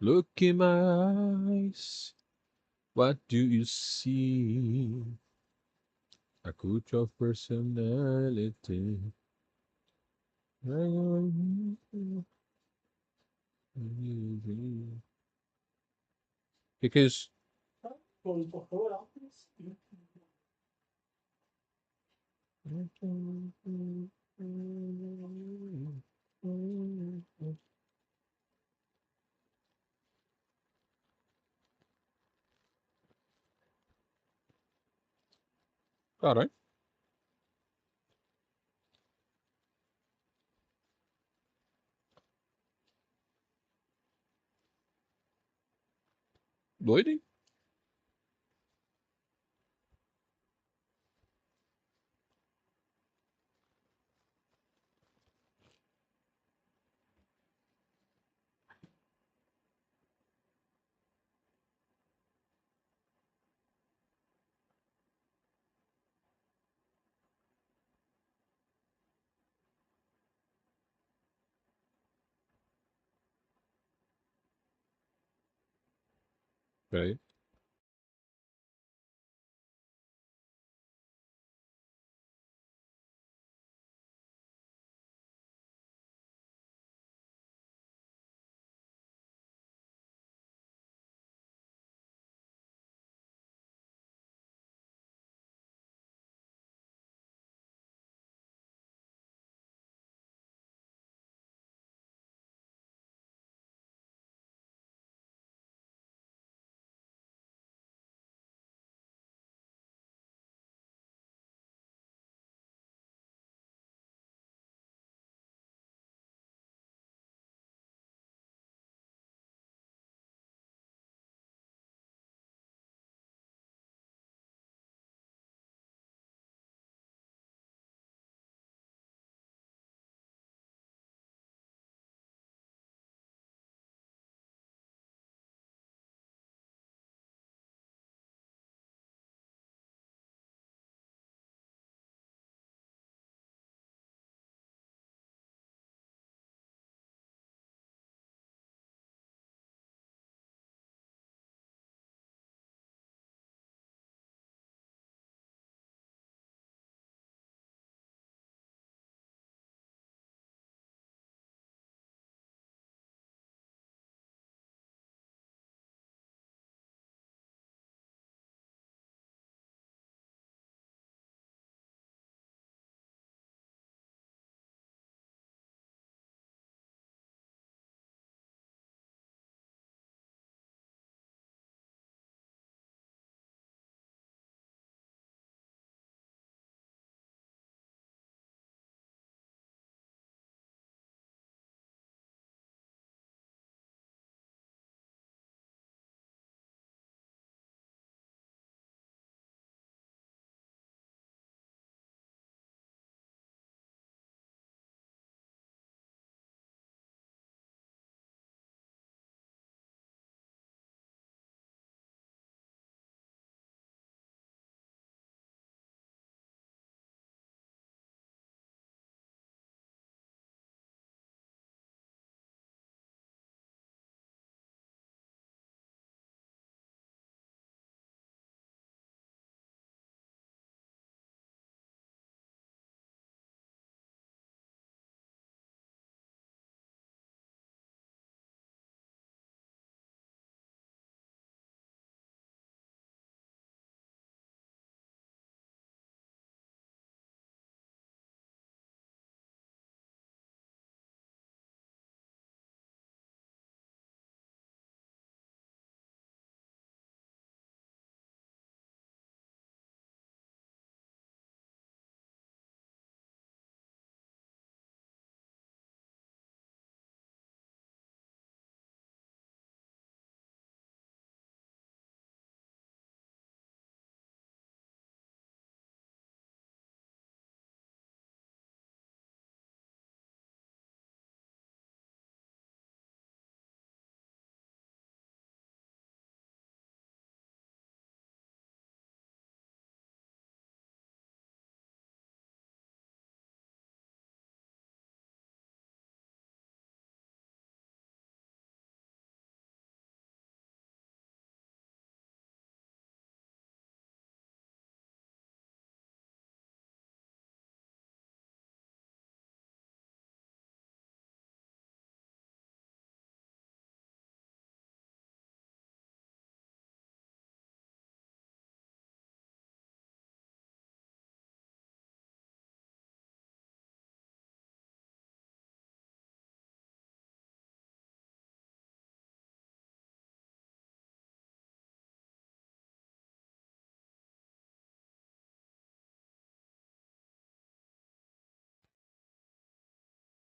Look in my eyes. What do you see? A coach of personality. Because Alright, Lloydie. Right.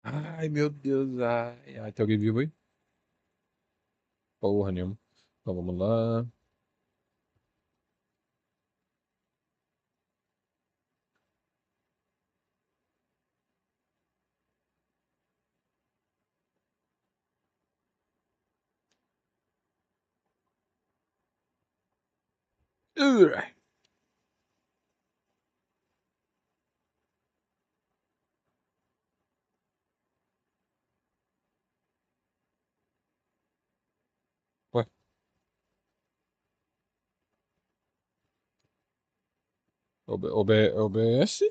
Ai, meu Deus. Ai, ai. Tem alguém vivo aí? Porra nenhuma. Então vamos lá. Ugh. Ué, OBS?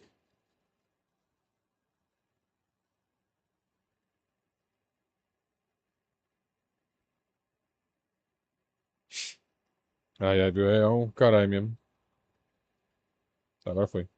Ai, ai, viu? É um caralho mesmo. Tá, agora foi.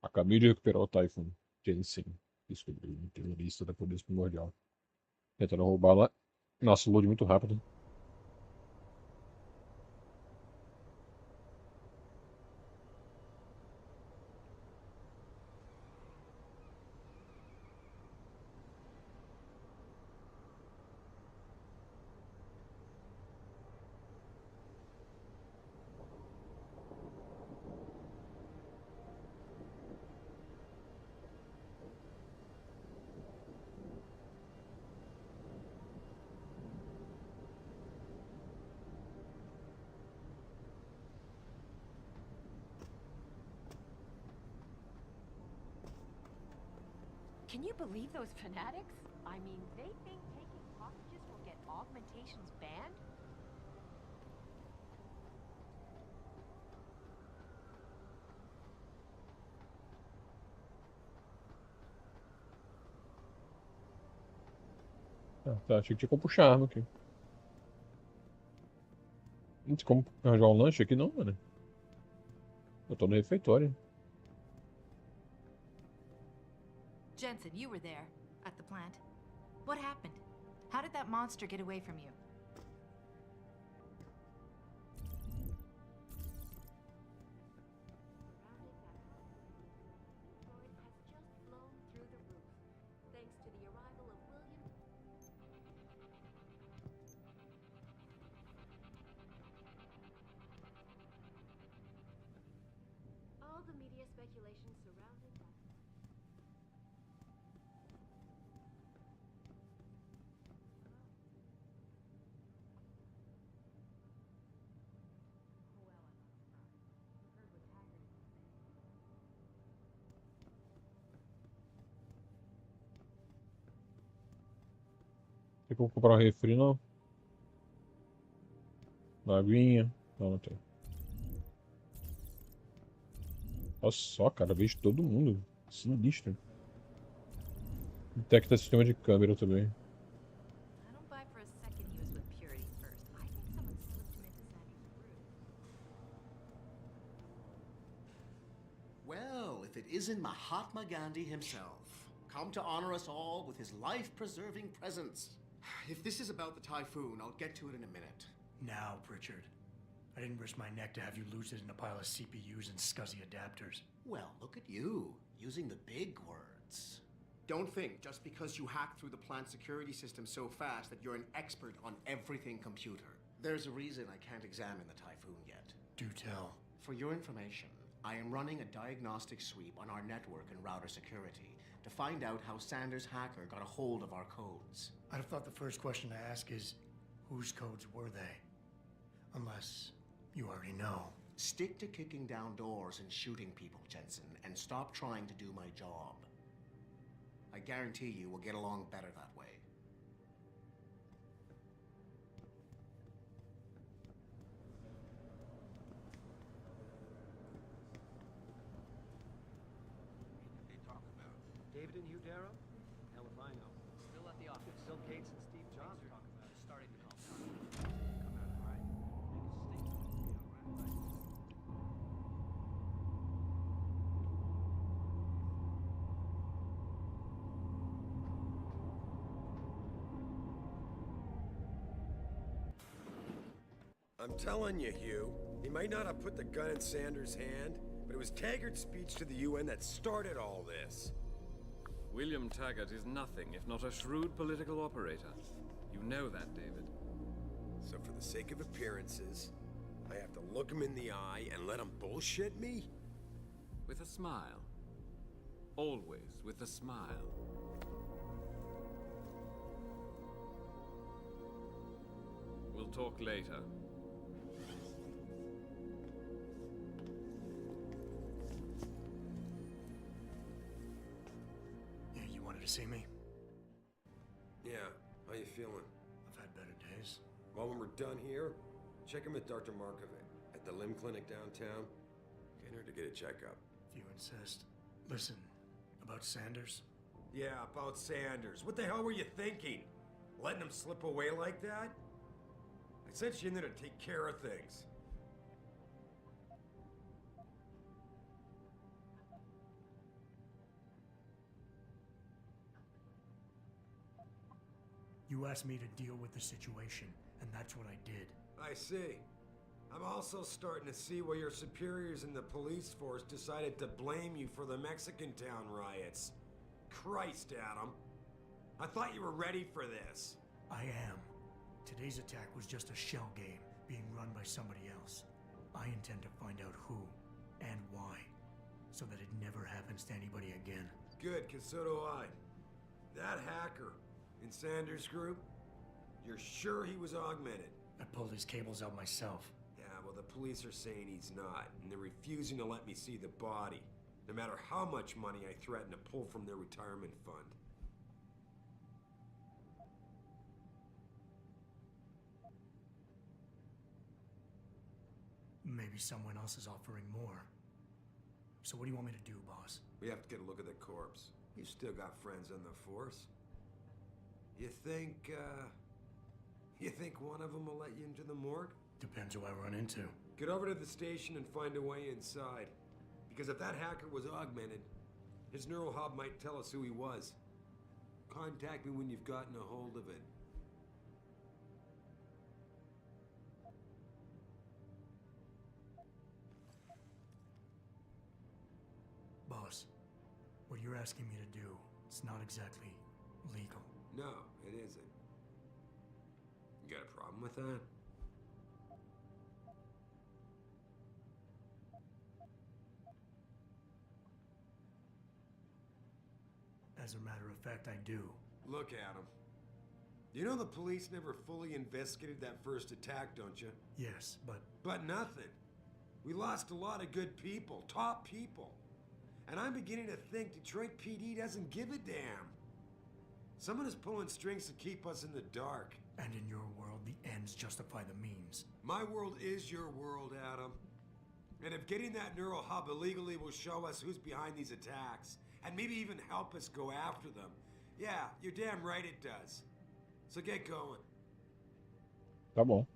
Acabei de recuperar o Typhoon. Jensen. Descobri um terrorista da Polícia Primordial. Tentando roubar lá. Nossa, load muito rápido. Can you believe those fanatics? I mean, they think taking hostages will get augmentations banned? Ah, tá, achei que tinha como puxar arma aqui. Não tem como arranjar um lanche aqui não, mano. Eu tô no refeitório. Jensen, you were there, at the plant. What happened? How did that monster get away from you? All the media speculation surrounding that. Tem como comprar um refri não? Uma aguinha? Não, não tem. Olha só, cara, vejo todo mundo. Sinistro. Detecta sistema de câmera também. I don't buy for a second he was with Purity first. I think someone slipped him into Sandy's room. Well, if it isn't Mahatma Gandhi himself, come to honor us all with his life-preserving presence. If this is about the typhoon, I'll get to it in a minute. Now, Pritchard. I didn't risk my neck to have you lose it in a pile of CPUs and scuzzy adapters. Well, look at you, using the big words. Don't think just because you hacked through the plant security system so fast that you're an expert on everything computer. There's a reason I can't examine the typhoon yet. Do tell. For your information, I am running a diagnostic sweep on our network and router security to find out how Sanders' hacker got a hold of our codes. I'd have thought the first question to ask is, whose codes were they? Unless you already know. Stick to kicking down doors and shooting people, Jensen, and stop trying to do my job. I guarantee you we'll get along better that way. David and Hugh Darrow? Hell if I know. Still at the office. Bill Gates and Steve Jobs Things talk are about it. starting to calm down. Come out all right. Make a statement. Be all right. I'm telling you, Hugh, he might not have put the gun in Sanders' hand, but it was Taggart's speech to the UN that started all this. William Taggart is nothing if not a shrewd political operator. You know that, David. So for the sake of appearances, I have to look him in the eye and let him bullshit me? With a smile. Always with a smile. We'll talk later. Yeah, you wanted to see me? Yeah, how you feeling? I've had better days. Well, when we're done here, check him with Dr. Markovic at the limb clinic downtown. Get her to get a checkup. If you insist. Listen, about Sanders? Yeah, about Sanders. What the hell were you thinking? Letting him slip away like that? I sent you in there to take care of things. You asked me to deal with the situation, and that's what I did. I see. I'm also starting to see why your superiors in the police force decided to blame you for the Mexican town riots. Christ, Adam. I thought you were ready for this. I am. Today's attack was just a shell game being run by somebody else. I intend to find out who and why, so that it never happens to anybody again. Good, cause so do I. That hacker in Sanders' group, you're sure he was augmented? I pulled his cables out myself. Yeah, well, the police are saying he's not, and they're refusing to let me see the body, no matter how much money I threaten to pull from their retirement fund. Maybe someone else is offering more. So what do you want me to do, boss? We have to get a look at the corpse. You've still got friends on the force. You think one of them will let you into the morgue? Depends who I run into. Get over to the station and find a way inside. Because if that hacker was augmented, his neural hub might tell us who he was. Contact me when you've gotten a hold of it. Boss, what you're asking me to do, it's not exactly legal. No, it isn't. You got a problem with that? As a matter of fact, I do. Look, Adam. You know the police never fully investigated that first attack, don't you? Yes, but But nothing. We lost a lot of good people, top people. And I'm beginning to think Detroit PD doesn't give a damn. Someone is pulling strings to keep us in the dark. and in your world, the ends justify the means. My world is your world, Adam. And if getting that neural hub illegally will show us who's behind these attacks, and maybe even help us go after them, yeah, you're damn right it does. So get going. Tá bom.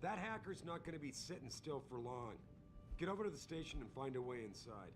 That hacker's not going to be sitting still for long. Get over to the station and find a way inside.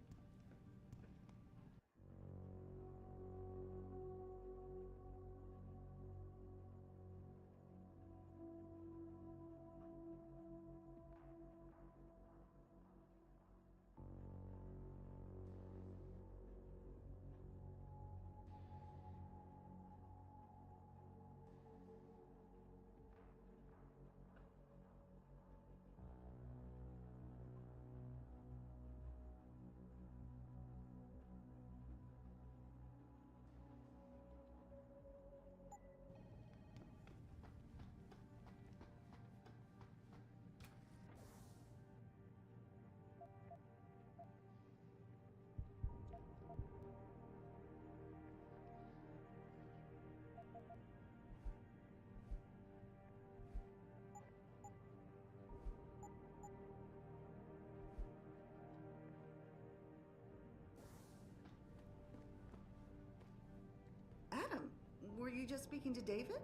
just speaking to David?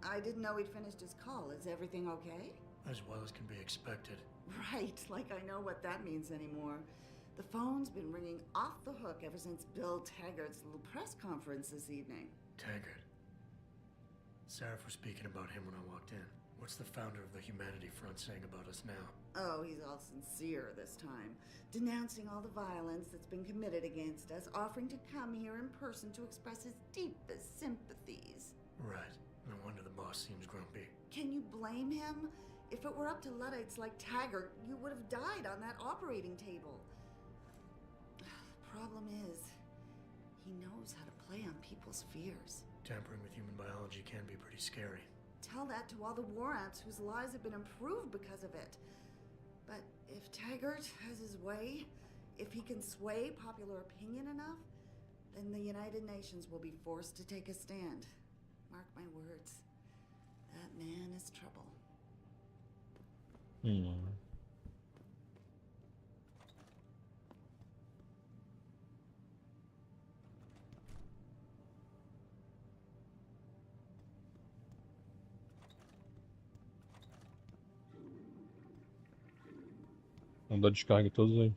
I didn't know he'd finished his call. Is everything okay? As well as can be expected. Right, like I know what that means anymore. The phone's been ringing off the hook ever since Bill Taggart's little press conference this evening. Taggart. Sarah was speaking about him when I walked in. What's the founder of the Humanity Front saying about us now? Oh, he's all sincere this time, denouncing all the violence that's been committed against us, offering to come here in person to express his deepest sympathies. Right. No wonder the boss seems grumpy. Can you blame him? If it were up to Luddites like Taggart, you would have died on that operating table. The problem is, he knows how to play on people's fears. Tampering with human biology can be pretty scary. Tell that to all the war ants whose lives have been improved because of it. But if Taggart has his way, if he can sway popular opinion enough, then the United Nations will be forced to take a stand. Mark my words. That man is trouble. Vamos dar descarga em todos eles.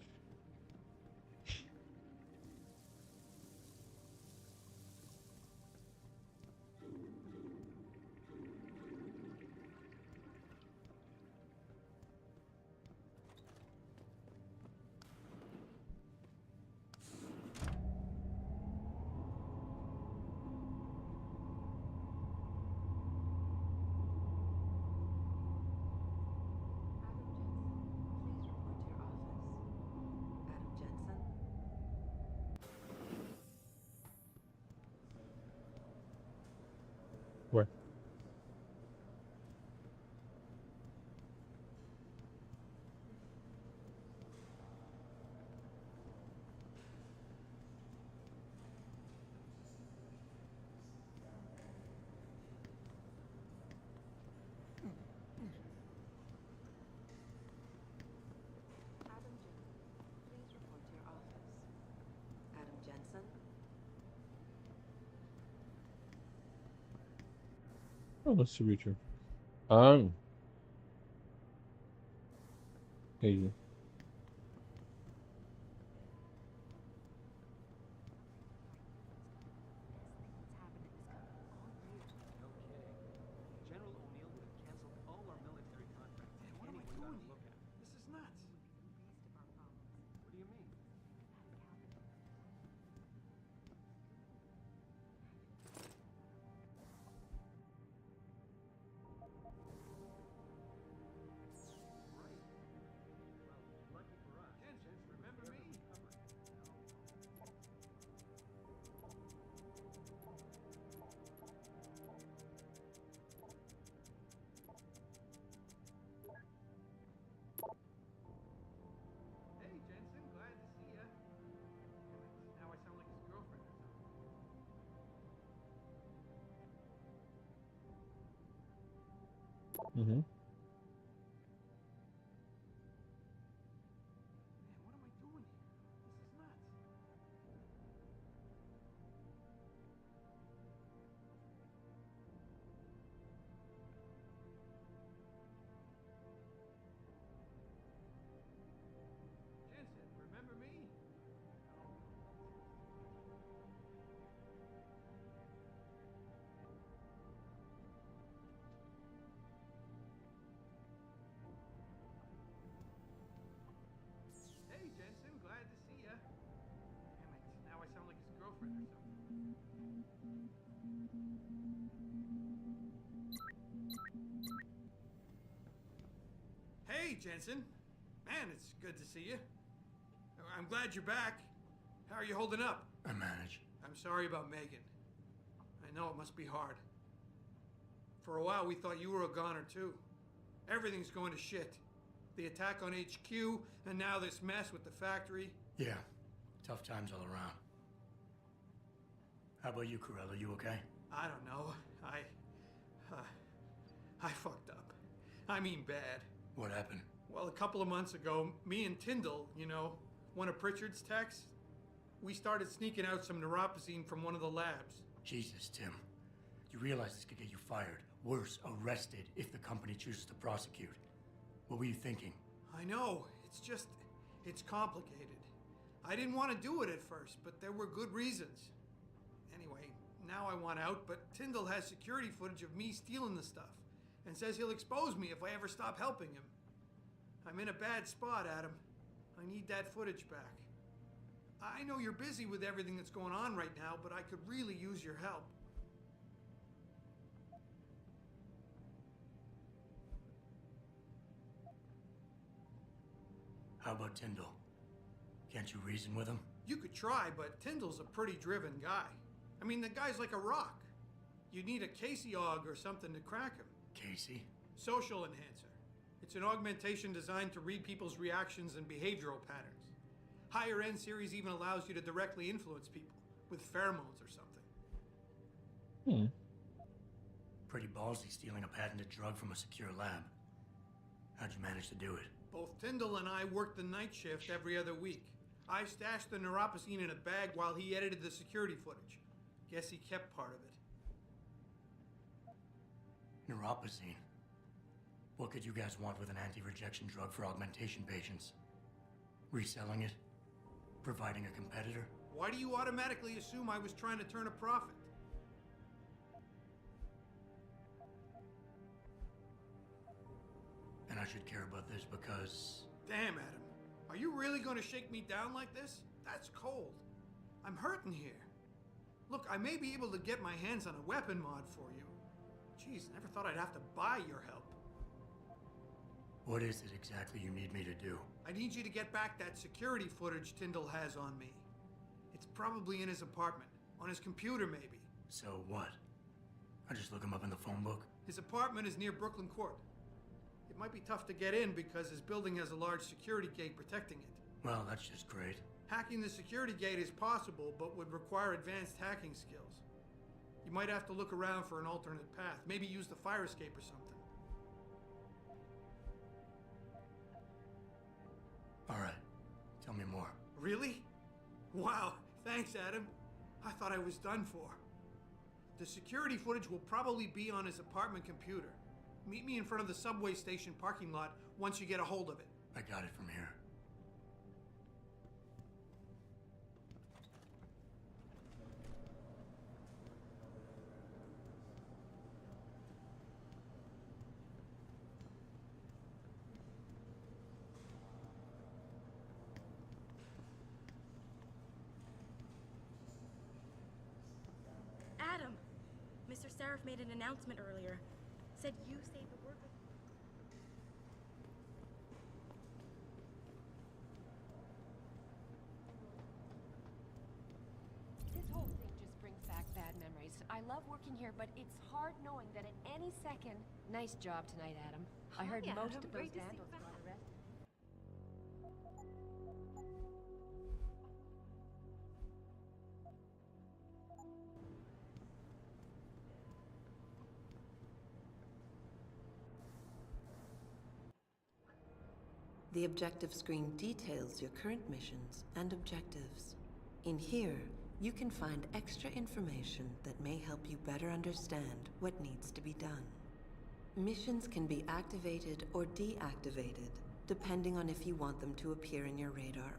Where? Adam Jensen? Oh, let's see Richard. Hey. No kidding. General O'Neill would have canceled all our military contracts if anyone got a look at it. This is nuts. What do you mean? Right. Well, lucky for us. Jensen, remember me? Hey, Jensen, glad to see ya. Now I sound like his girlfriend or something. Mm-hmm. Man, what am I doing here? This is nuts. Jensen, remember me? Hey, Jensen, glad to see ya. Damn it, now I sound like his girlfriend or something. Hey, Jensen. Man, it's good to see you. I'm glad you're back. How are you holding up? I manage. I'm sorry about Megan. I know it must be hard. For a while, we thought you were a goner, too. Everything's going to shit. The attack on HQ, and now this mess with the factory. Yeah. Tough times all around. How about you, Corella? You okay? I don't know. I fucked up. I mean bad. What happened? Well, a couple of months ago, me and Tyndall, you know, one of Pritchard's techs, we started sneaking out some neuropozyne from one of the labs. Jesus, Tim. You realize this could get you fired. Worse, arrested if the company chooses to prosecute. What were you thinking? I know. It's just... it's complicated. I didn't want to do it at first, but there were good reasons. Anyway, now I want out, but Tyndall has security footage of me stealing the stuff and says he'll expose me if I ever stop helping him. I'm in a bad spot, Adam. I need that footage back. I know you're busy with everything that's going on right now, but I could really use your help. How about Tyndall? Can't you reason with him? You could try, but Tyndall's a pretty driven guy. I mean, the guy's like a rock. You need a Casey aug or something to crack him. Casey? Social enhancer. It's an augmentation designed to read people's reactions and behavioral patterns. Higher end series even allows you to directly influence people with pheromones or something. Pretty ballsy stealing a patented drug from a secure lab. How'd you manage to do it? Both Tyndall and I worked the night shift every other week. I stashed the neuropazine in a bag while he edited the security footage. Guess he kept part of it. Neuropazine? What could you guys want with an anti-rejection drug for augmentation patients? Reselling it? Providing a competitor? Why do you automatically assume I was trying to turn a profit? And I should care about this because... Damn, Adam. Are you really going to shake me down like this? That's cold. I'm hurting here. Look, I may be able to get my hands on a weapon mod for you. Jeez, never thought I'd have to buy your help. What is it exactly you need me to do? I need you to get back that security footage Tyndall has on me. It's probably in his apartment. On his computer, maybe. So what? I just look him up in the phone book? His apartment is near Brooklyn Court. It might be tough to get in because his building has a large security gate protecting it. Well, that's just great. Hacking the security gate is possible, but would require advanced hacking skills. You might have to look around for an alternate path. Maybe use the fire escape or something. All right. Tell me more. Really? Wow. Thanks, Adam. I thought I was done for. The security footage will probably be on his apartment computer. Meet me in front of the subway station parking lot once you get a hold of it. I got it from here. Adam! Mr. Seraph made an announcement earlier. Said you saved the word with... This whole thing just brings back bad memories. I love working here, but it's hard knowing that at any second... Nice job tonight, Adam. I heard Hi, most Adam. of those Great to see you vandals back. got arrested. The objective screen details your current missions and objectives. In here, you can find extra information that may help you better understand what needs to be done. Missions can be activated or deactivated, depending on if you want them to appear in your radar.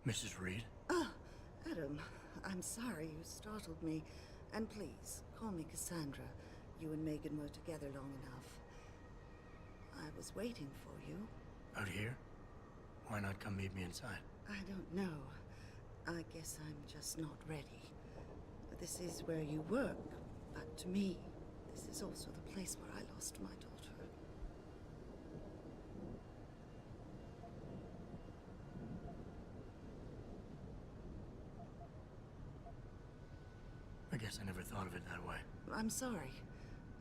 Mrs. Reed? Adam, I'm sorry you startled me. And please, call me Cassandra. You and Megan were together long enough. I was waiting for you. Out here? Why not come meet me inside? I don't know. I guess I'm just not ready. This is where you work, but to me, this is also the place where I lost my daughter. I guess I never thought of it that way. I'm sorry.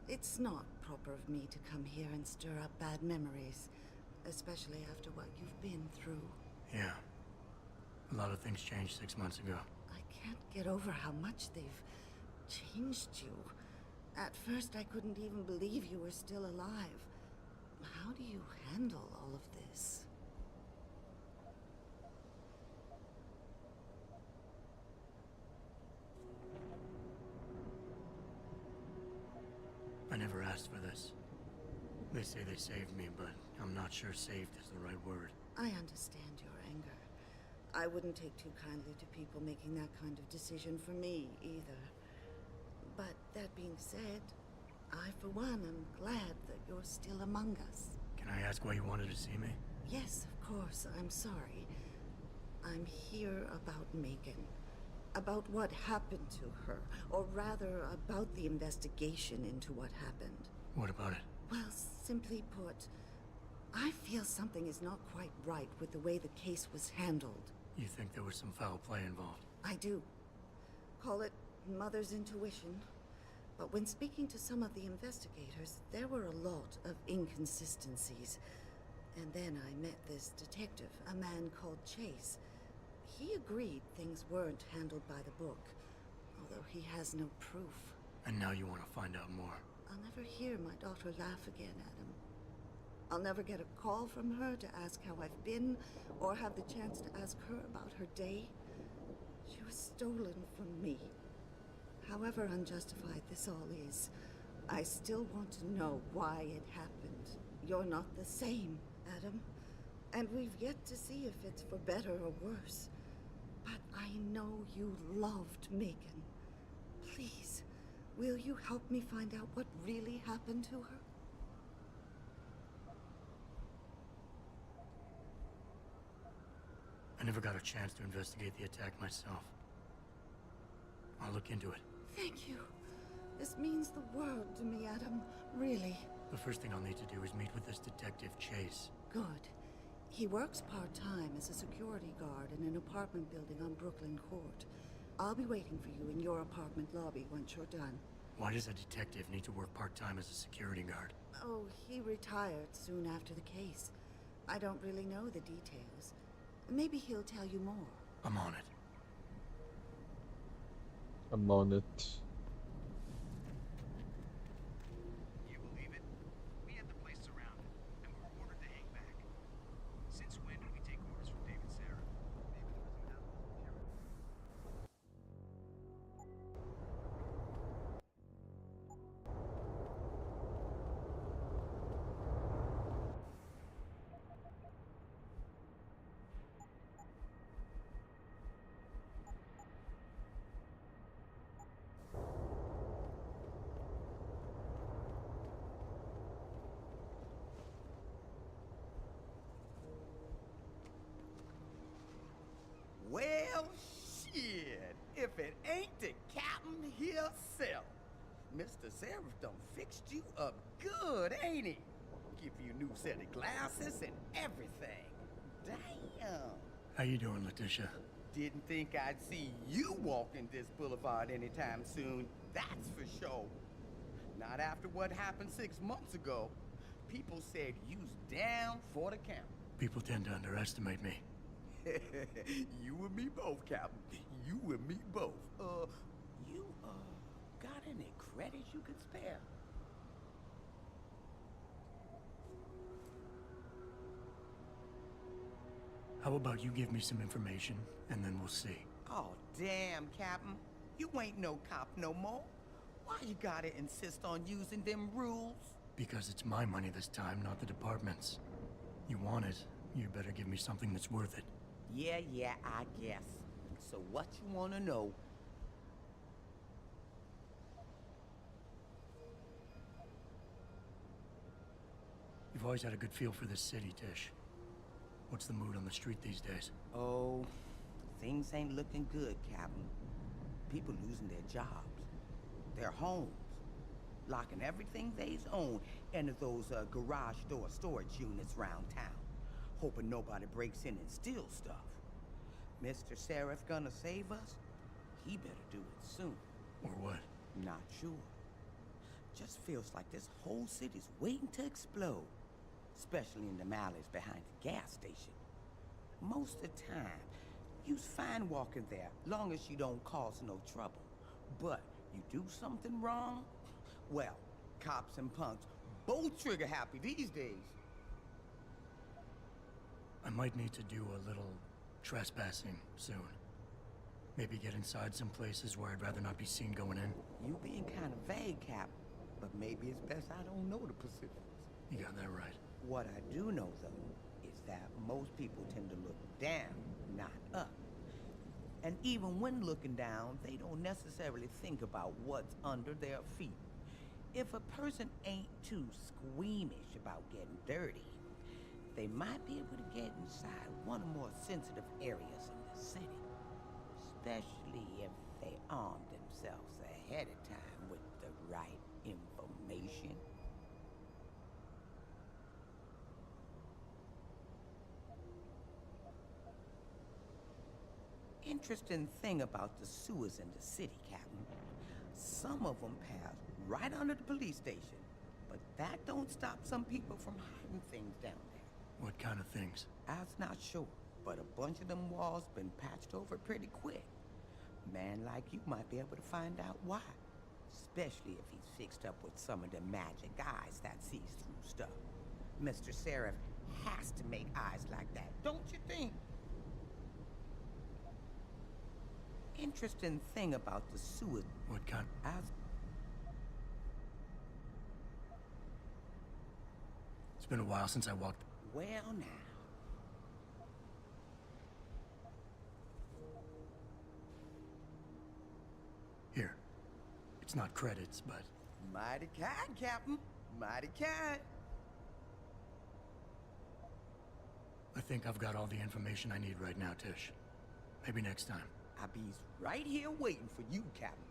It's not proper of me to come here and stir up bad memories, especially after what you've been through. Yeah. A lot of things changed 6 months ago. I can't get over how much they've changed you. At first, I couldn't even believe you were still alive. How do you handle all of this? I never asked for this. They say they saved me, but I'm not sure saved is the right word. I understand your anger. I wouldn't take too kindly to people making that kind of decision for me, either. But that being said, I, for one, am glad that you're still among us. Can I ask why you wanted to see me? Yes, of course. I'm sorry. I'm here about Megan. About what happened to her. Or rather, about the investigation into what happened. What about it? Well, simply put, I feel something is not quite right with the way the case was handled. You think there was some foul play involved? I do. Call it mother's intuition. But when speaking to some of the investigators, there were a lot of inconsistencies. And then I met this detective, a man called Chase. He agreed things weren't handled by the book, although he has no proof. And now you want to find out more? I'll never hear my daughter laugh again, Adam. I'll never get a call from her to ask how I've been, or have the chance to ask her about her day. She was stolen from me. However unjustified this all is, I still want to know why it happened. You're not the same, Adam. And we've yet to see if it's for better or worse. But I know you loved Megan. Please, will you help me find out what really happened to her? I never got a chance to investigate the attack myself. I'll look into it. Thank you. This means the world to me, Adam. Really. The first thing I'll need to do is meet with this detective, Chase. Good. He works part-time as a security guard in an apartment building on Brooklyn Court. I'll be waiting for you in your apartment lobby once you're done. Why does a detective need to work part-time as a security guard? Oh, he retired soon after the case. I don't really know the details. Maybe he'll tell you more. I'm on it. I'm on it. You believe it? We had the place surrounded, and we were ordered to hang back. Since when did we take orders from David Sarah? Maybe there was enough material. Well, shit. If it ain't the captain himself. Mr. Seraph done fixed you up good, ain't he? Give you a new set of glasses and everything. Damn. How you doing, Letitia? Didn't think I'd see you walking this boulevard anytime soon, that's for sure. Not after what happened 6 months ago. People said you's down for the count. People tend to underestimate me. You and me both, Captain. You and me both. You, got any credits you could spare? How about you give me some information, and then we'll see. Oh, damn, Captain. You ain't no cop no more. Why you gotta insist on using them rules? Because it's my money this time, not the department's. You want it, you better give me something that's worth it. Yeah, I guess. So what you wanna know? You've always had a good feel for this city, Tish. What's the mood on the street these days? Oh, things ain't looking good, Captain. People losing their jobs, their homes, locking everything they's own into those garage door storage units round town, hoping nobody breaks in and steals stuff. Mr. Seraph gonna save us? He better do it soon. Or what? Not sure. Just feels like this whole city's waiting to explode, especially in the alleys behind the gas station. Most of the time, you's fine walking there, long as you don't cause no trouble. But you do something wrong, Well, cops and punks both trigger happy these days. I might need to do a little trespassing soon. Maybe get inside some places where I'd rather not be seen going in. You being kind of vague, Cap, but maybe it's best I don't know the Pacifics. You got that right. What I do know, though, is that most people tend to look down, not up. And even when looking down, they don't necessarily think about what's under their feet. If a person ain't too squeamish about getting dirty, they might be able to get inside one of the more sensitive areas in the city. Especially if they arm themselves ahead of time with the right information. Interesting thing about the sewers in the city, Captain. Some of them pass right under the police station, but that don't stop some people from hiding things down there. What kind of things? I was not sure, but a bunch of them walls been patched over pretty quick. A man like you might be able to find out why. Especially if he's fixed up with some of the magic eyes that sees through stuff. Mr. Seraph has to make eyes like that, don't you think? Interesting thing about the sewers. What kind? It's been a while since I walked. Well, now. Here. It's not credits, but... Mighty kind, Captain. Mighty kind. I think I've got all the information I need right now, Tish. Maybe next time. I'll be right here waiting for you, Captain.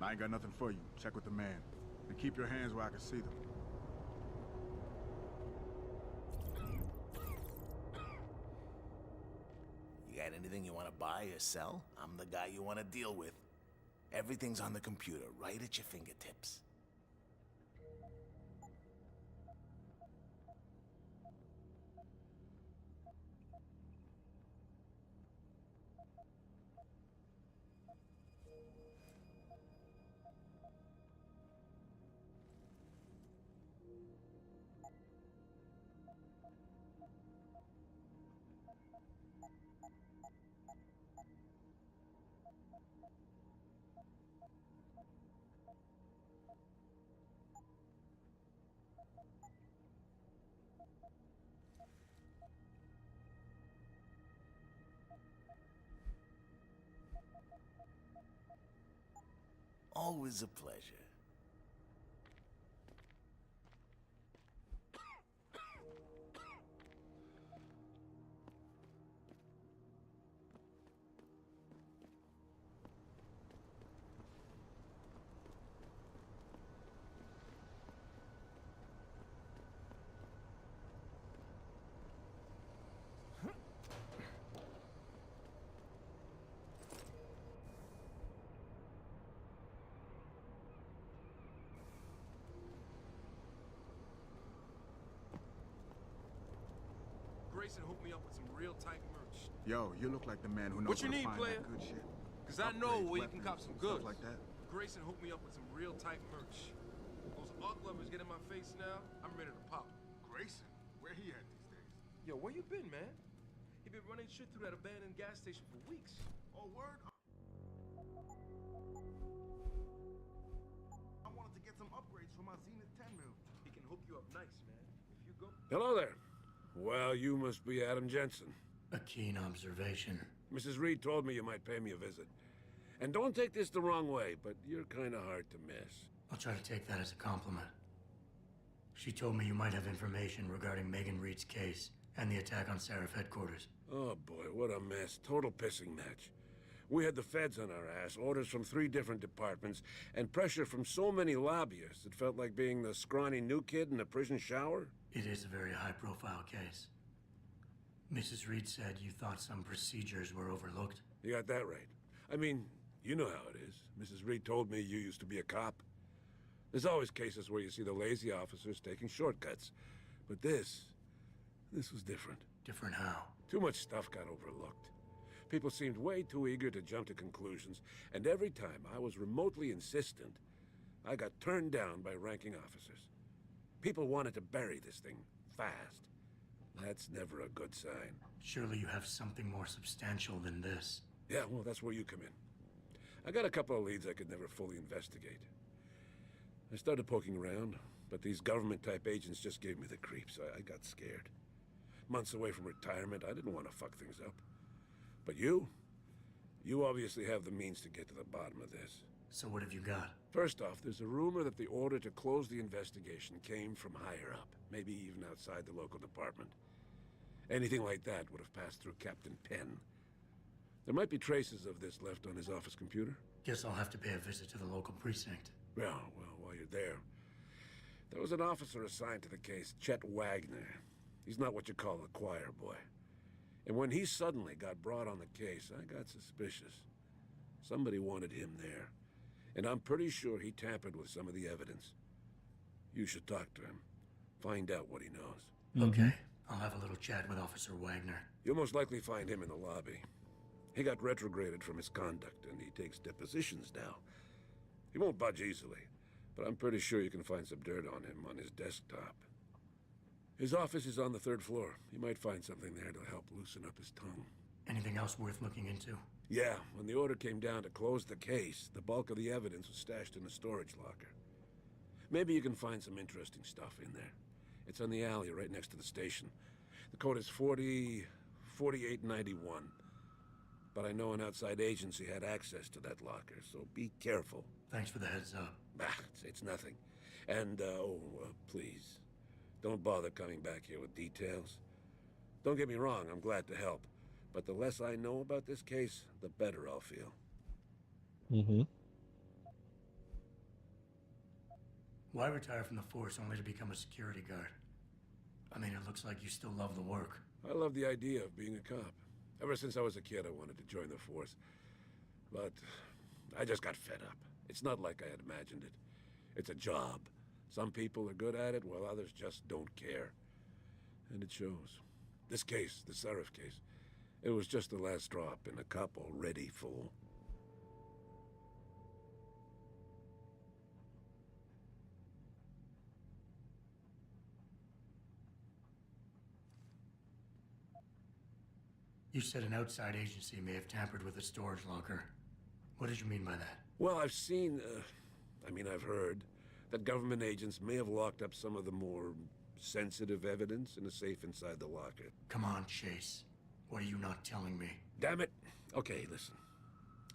I ain't got nothing for you. Check with the man. And keep your hands where I can see them. You got anything you want to buy or sell? I'm the guy you want to deal with. Everything's on the computer, right at your fingertips. Always a pleasure. Grayson hooked me up with some real tight merch. Yo, you look like the man who knows What you where to need, find player? that good shit. Cause I know Upgrades, where you can cop weapons, some and goods. stuff like that. Grayson hooked me up with some real tight merch. Those art lovers get in my face now, I'm ready to pop. Grayson? Where he at these days? Yo, where you been, man? He been running shit through that abandoned gas station for weeks. Oh, word? I wanted to get some upgrades for my Zenith 10 mil. He can hook you up nice, man. If you go... Hello there. Well, you must be Adam Jensen. A keen observation. Mrs. Reed told me you might pay me a visit. And don't take this the wrong way, but you're kind of hard to miss. I'll try to take that as a compliment. She told me you might have information regarding Megan Reed's case and the attack on Seraph headquarters. Oh boy, what a mess. Total pissing match. We had the feds on our ass, orders from 3 different departments, and pressure from so many lobbyists it felt like being the scrawny new kid in a prison shower. It is a very high-profile case. Mrs. Reed said you thought some procedures were overlooked. You got that right. I mean, you know how it is. Mrs. Reed told me you used to be a cop. There's always cases where you see the lazy officers taking shortcuts. But this was different. Different how? Too much stuff got overlooked. People seemed way too eager to jump to conclusions, and every time I was remotely insistent, I got turned down by ranking officers. People wanted to bury this thing fast. That's never a good sign. Surely you have something more substantial than this. Yeah, well, that's where you come in. I got a couple of leads I could never fully investigate. I started poking around, but these government-type agents just gave me the creeps. I got scared. Months away from retirement, I didn't want to fuck things up. But you obviously have the means to get to the bottom of this. So what have you got? First off, there's a rumor that the order to close the investigation came from higher up, maybe even outside the local department. Anything like that would have passed through Captain Penn. There might be traces of this left on his office computer. Guess I'll have to pay a visit to the local precinct. Well, while you're there was an officer assigned to the case, Chet Wagner. He's not what you call a choir boy. And when he suddenly got brought on the case, I got suspicious. Somebody wanted him there. And I'm pretty sure he tampered with some of the evidence. You should talk to him. Find out what he knows. Okay. I'll have a little chat with Officer Wagner. You'll most likely find him in the lobby. He got retrograded from his conduct, and he takes depositions now. He won't budge easily, but I'm pretty sure you can find some dirt on him on his desktop. His office is on the 3rd floor. You might find something there to help loosen up his tongue. Anything else worth looking into? Yeah, when the order came down to close the case, the bulk of the evidence was stashed in a storage locker. Maybe you can find some interesting stuff in there. It's on the alley right next to the station. The code is 4891. But I know an outside agency had access to that locker, so be careful. Thanks for the heads up. It's nothing. And, please, don't bother coming back here with details. Don't get me wrong, I'm glad to help. But the less I know about this case, the better I'll feel. Why retire from the force only to become a security guard? I mean, it looks like you still love the work. I love the idea of being a cop. Ever since I was a kid, I wanted to join the force. But I just got fed up. It's not like I had imagined it. It's a job. Some people are good at it, while others just don't care. And it shows. This case, the Seraph case, it was just the last drop in a cup already full. You said an outside agency may have tampered with the storage locker. What did you mean by that? Well, I've seen, I've heard that government agents may have locked up some of the more sensitive evidence in a safe inside the locker. Come on, Chase. What are you not telling me? Damn it! Okay, listen.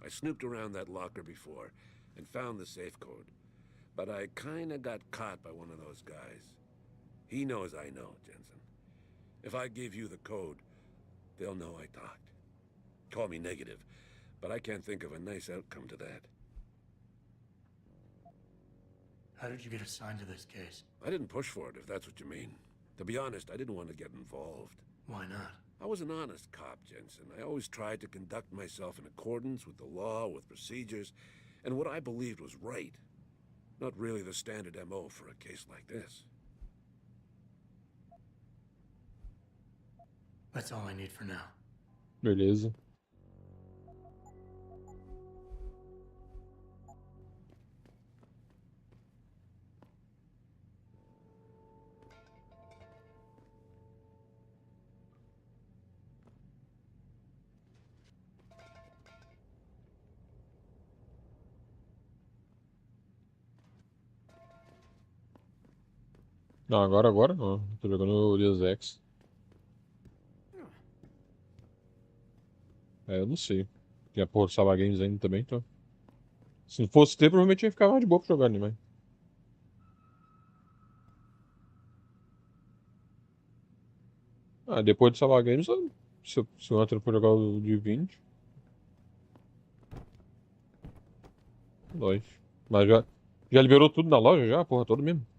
I snooped around that locker before and found the safe code. But I kinda got caught by one of those guys. He knows I know, Jensen. If I give you the code, they'll know I talked. Call me negative, but I can't think of a nice outcome to that. How did you get assigned to this case? I didn't push for it, if that's what you mean. To be honest, I didn't want to get involved. Why not? I was an honest cop, Jensen. I always tried to conduct myself in accordance with the law, with procedures, and what I believed was right. Not really the standard MO for a case like this. That's all I need for now. Beleza. Não, agora não. Tô jogando o Deus Ex. É, eu não sei. Tem a porra do Saba Games ainda também, então. Se não fosse ter, provavelmente ia ficar mais de boa pra jogar anime. Ah, depois do Saba Games, se o Hunter for jogar o de 20, nós. Mas já liberou tudo na loja já, porra, todo mesmo.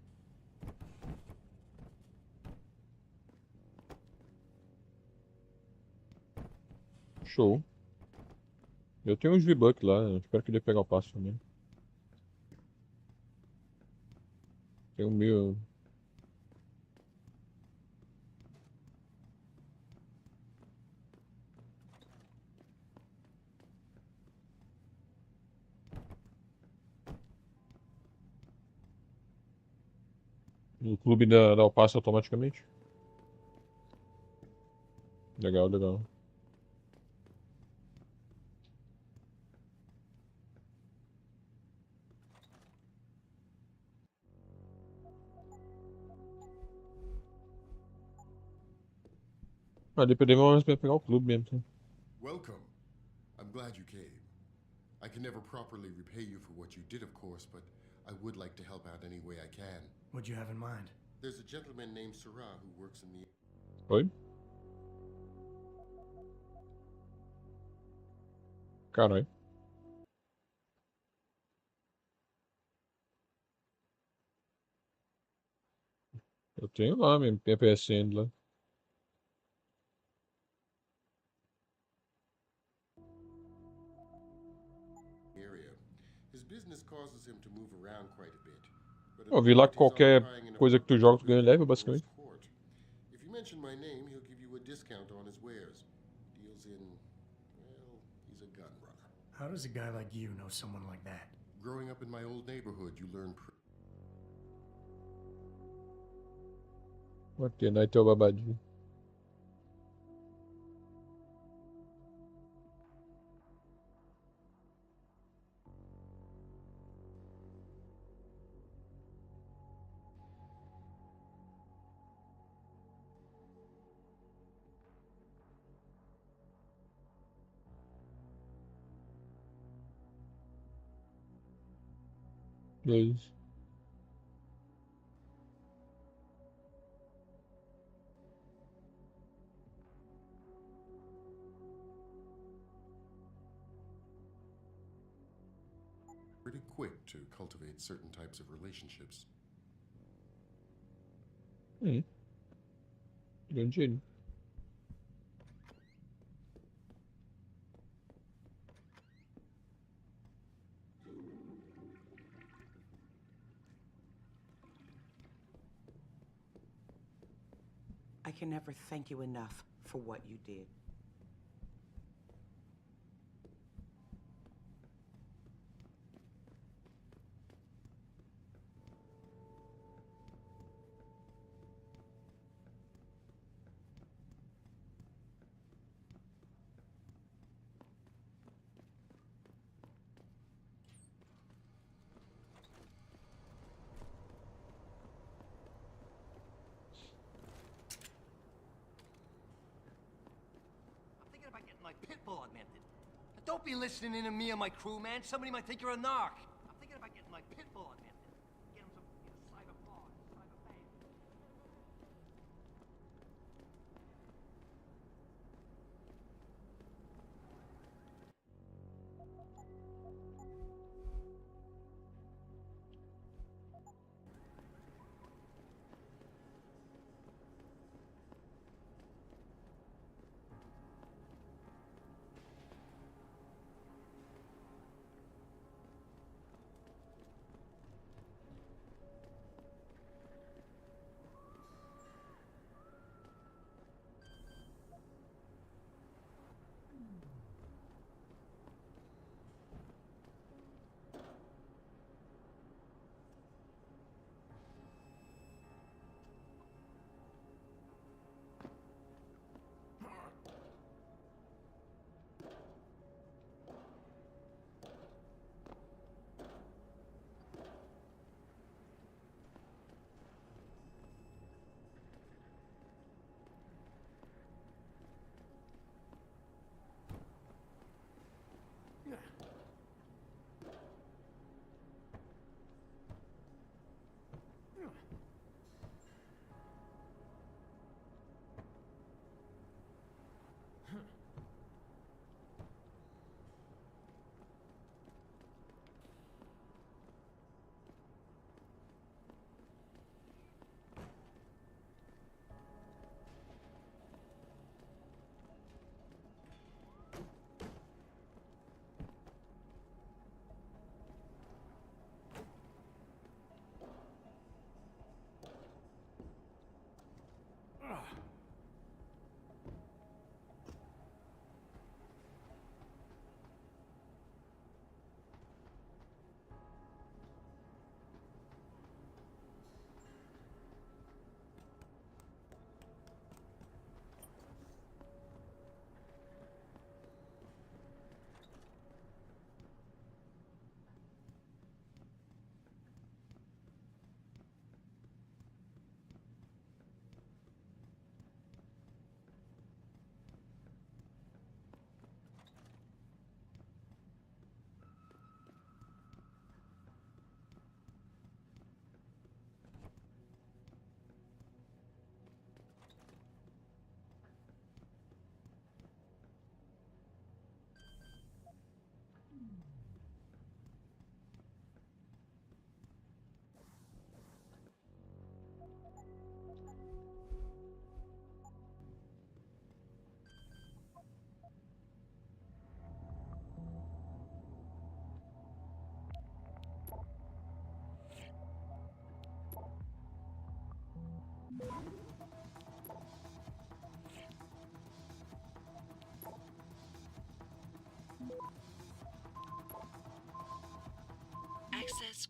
Show. Eu tenho uns V-Bucks lá, eu espero que ele pegar o passo também. Tem um mil. No clube dá o passe automaticamente. Legal, legal. Ah, dependendo, vamos pegar o clube mesmo. Tá? Welcome. I'm glad you came. I can never properly repay you for what you did, of course, but I would like to help out any way I can. What'd you have in mind? There's a gentleman named Sarah who works in the... Oi? Caralho. Eu tenho lá mesmo, PPSN lá. area. His business causes him to move around quite a bit. But Eu vi lá que authorities are qualquer trying an coisa que tu joga, tu ganha level, basicamente. court. If you mention my name, he'll give you a discount on his wares. Deals in, well, he's a gun runner. How does a guy like you know someone like that? Growing up in my old neighborhood, you learn... Aqui, daí tem o babadinho. Dois. pretty quick to cultivate certain types of relationships. Grande. I can never thank you enough for what you did. My pit bull augmented. Don't be listening in to me and my crew, man. Somebody might think you're a narc. I'm thinking about getting my pit bull augmented. Get him some cyber paw, cyber bang.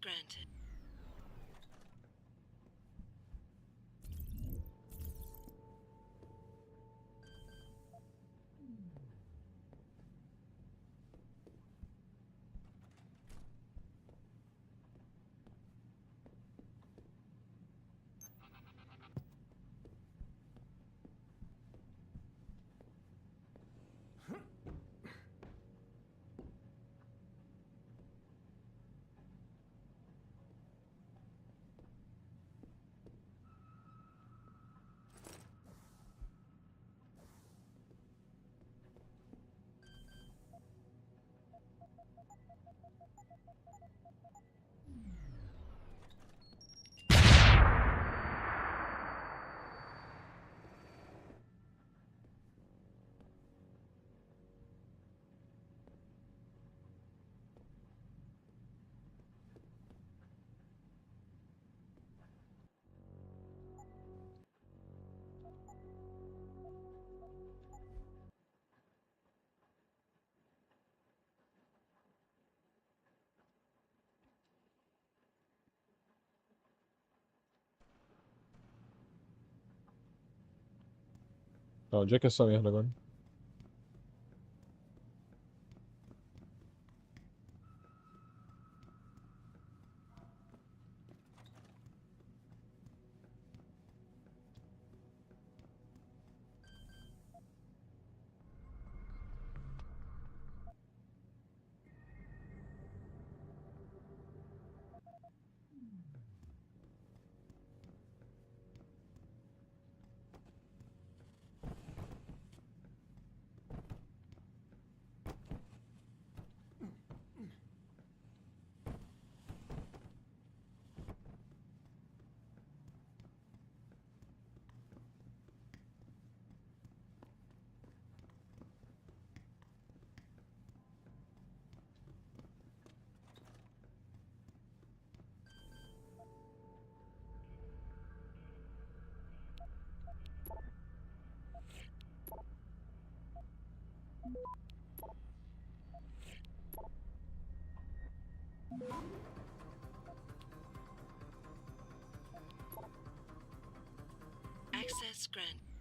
granted. Tá, onde é que é essa merda agora? Access granted.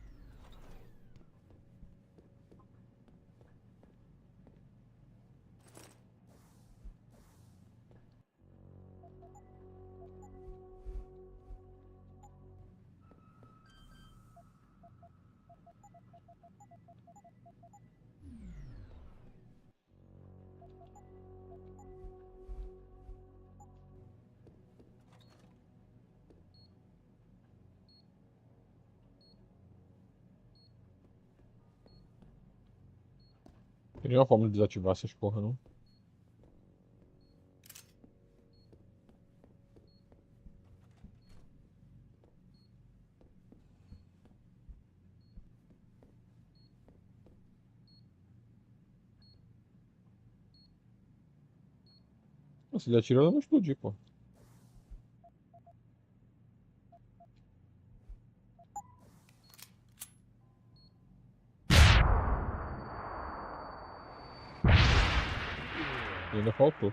Tem nenhuma forma de desativar essas porra, não? Se ele atira, ela vai explodir, pô. E ainda faltou.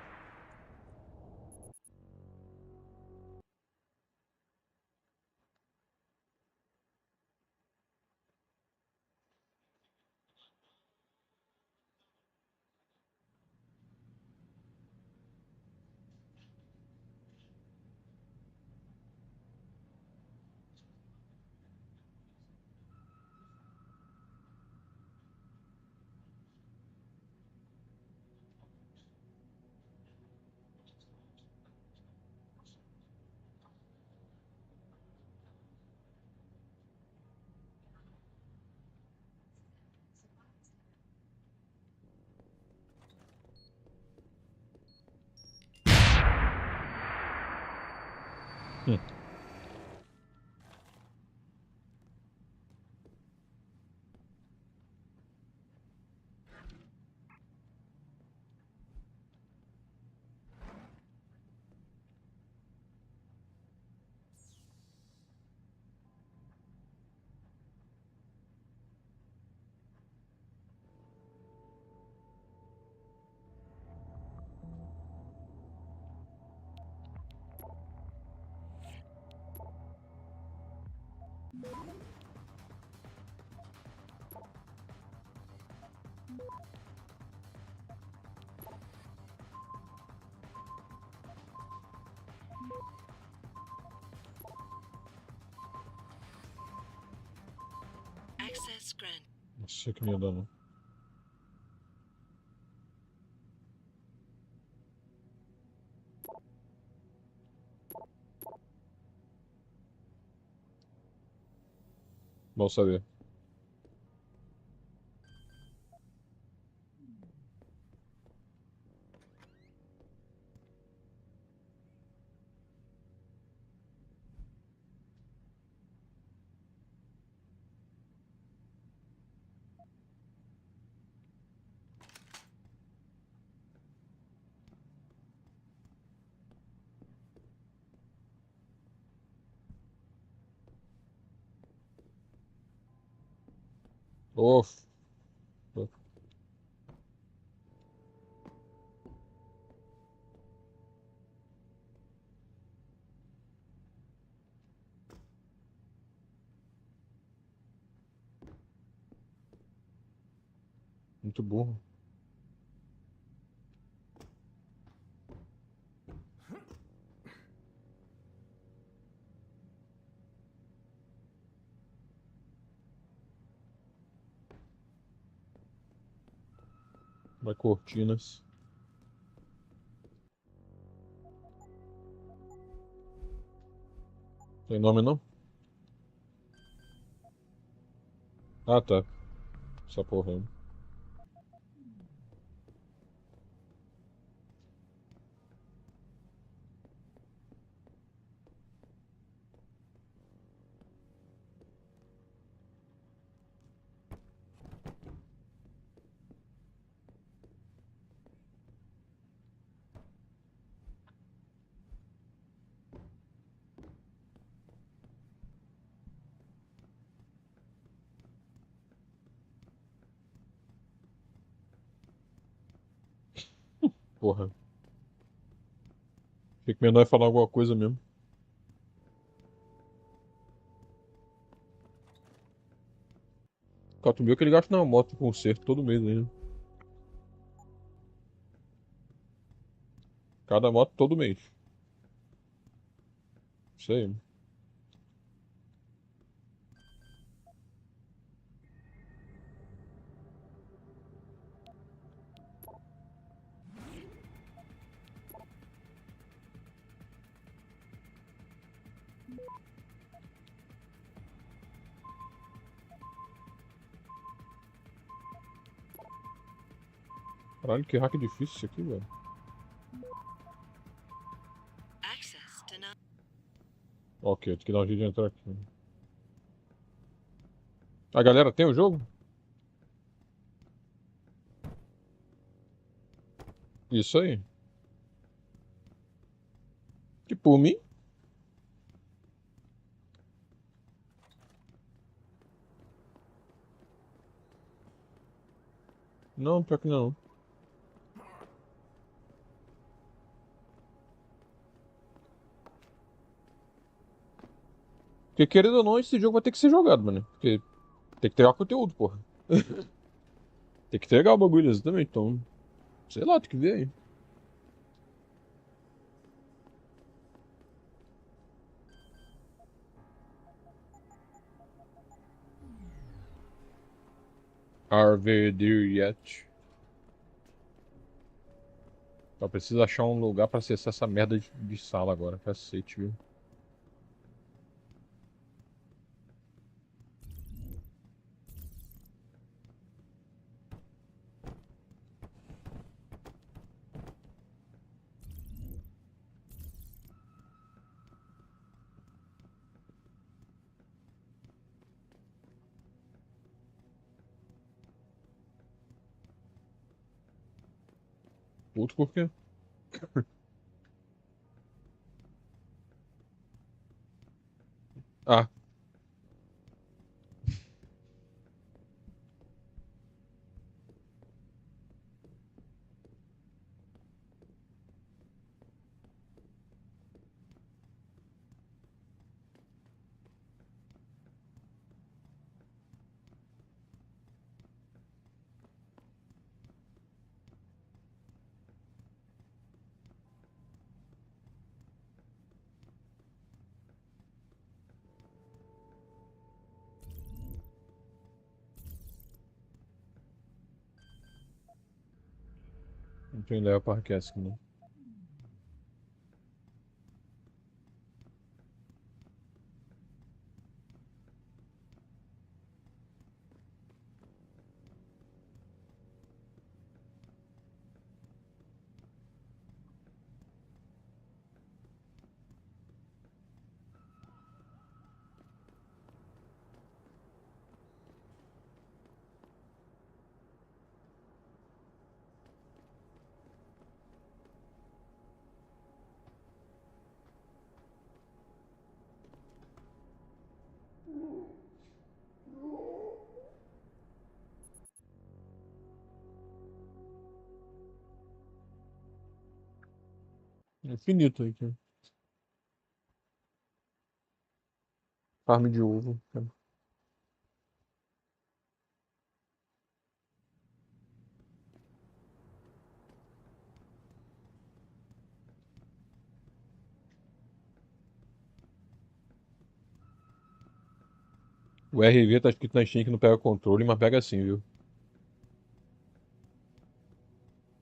Access grant. Não sei o que me dá, não. Bom saber. Oh, muito burro. Vai cortinas. Tem nome não? Ah, tá. Essa porra aí. Porra. Achei que menor ia falar alguma coisa mesmo. Cara, tu viu que ele gasta na moto de conserto todo mês ainda. Cada moto todo mês. Isso aí. Caralho, que hack difícil isso aqui, velho. Ok, tem que dar um jeito de entrar aqui. A galera tem o jogo? Isso aí. Que por mim? Não, pior que não. Porque querendo ou não, esse jogo vai ter que ser jogado, mano. Porque tem que entregar conteúdo, porra. Tem que entregar o bagulho, exatamente. Então, sei lá, tem que ver aí. Are we there yet? Só preciso achar um lugar pra acessar essa merda de sala agora. Cacete, viu? Puto por quê? Ah. Tem leva para aquece, né? Infinito aqui. Farm de ovo. O RV tá escrito na Steam que não pega controle, mas pega sim, viu?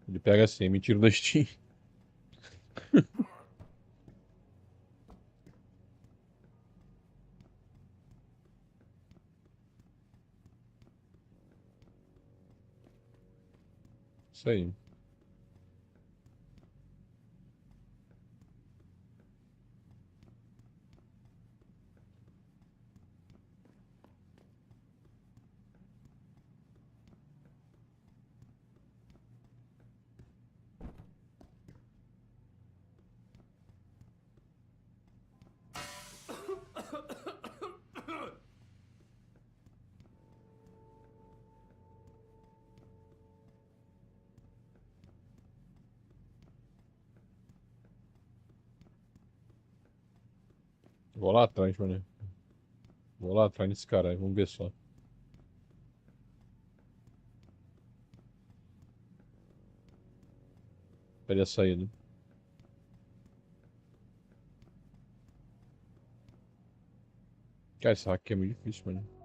Ele pega sim, é mentira da Steam. Isso aí. Vou lá atrás, mano. Vou lá atrás desse cara aí, vamos ver só. Pede a saída. Cara, esse hack aqui é muito difícil, mano.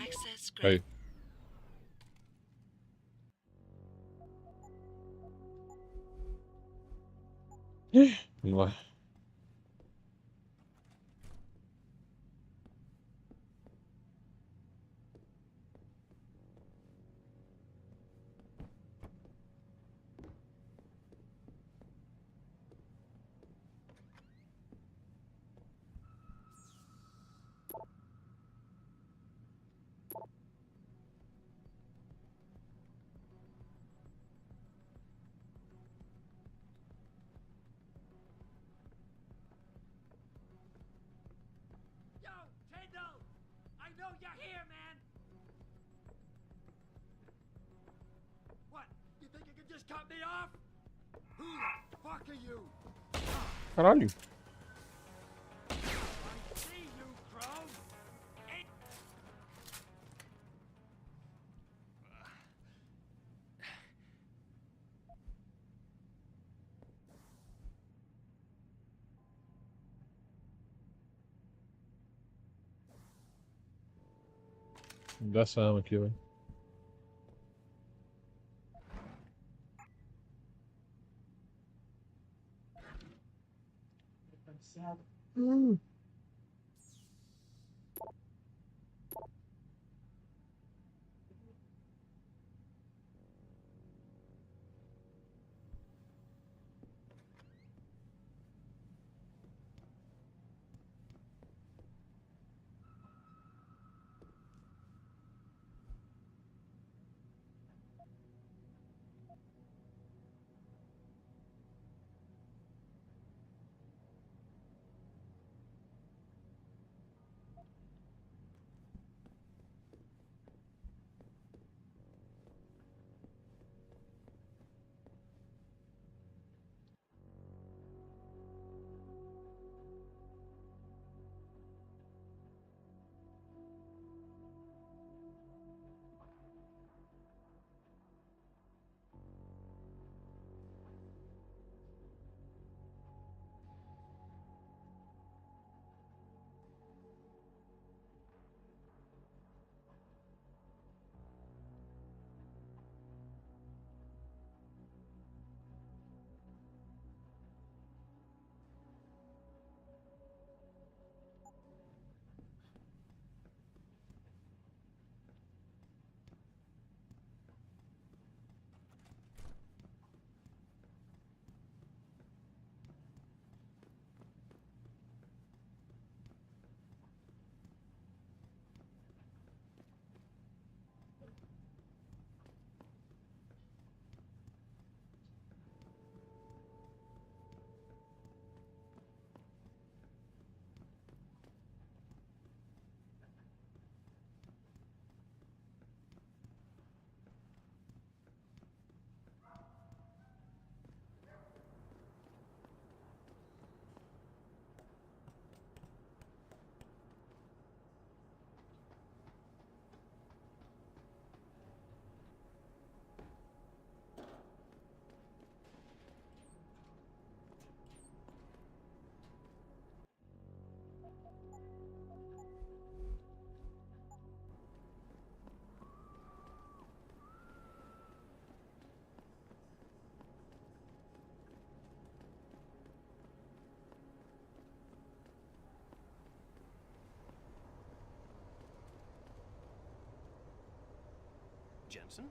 Access Aí. Vamos lá. Yo, Kendall! I know you're here, man! What? You think you can just cut me off? Who the fuck are you? Caralho. I see you, Crow! Me dá essa arma aqui, velho. Jensen.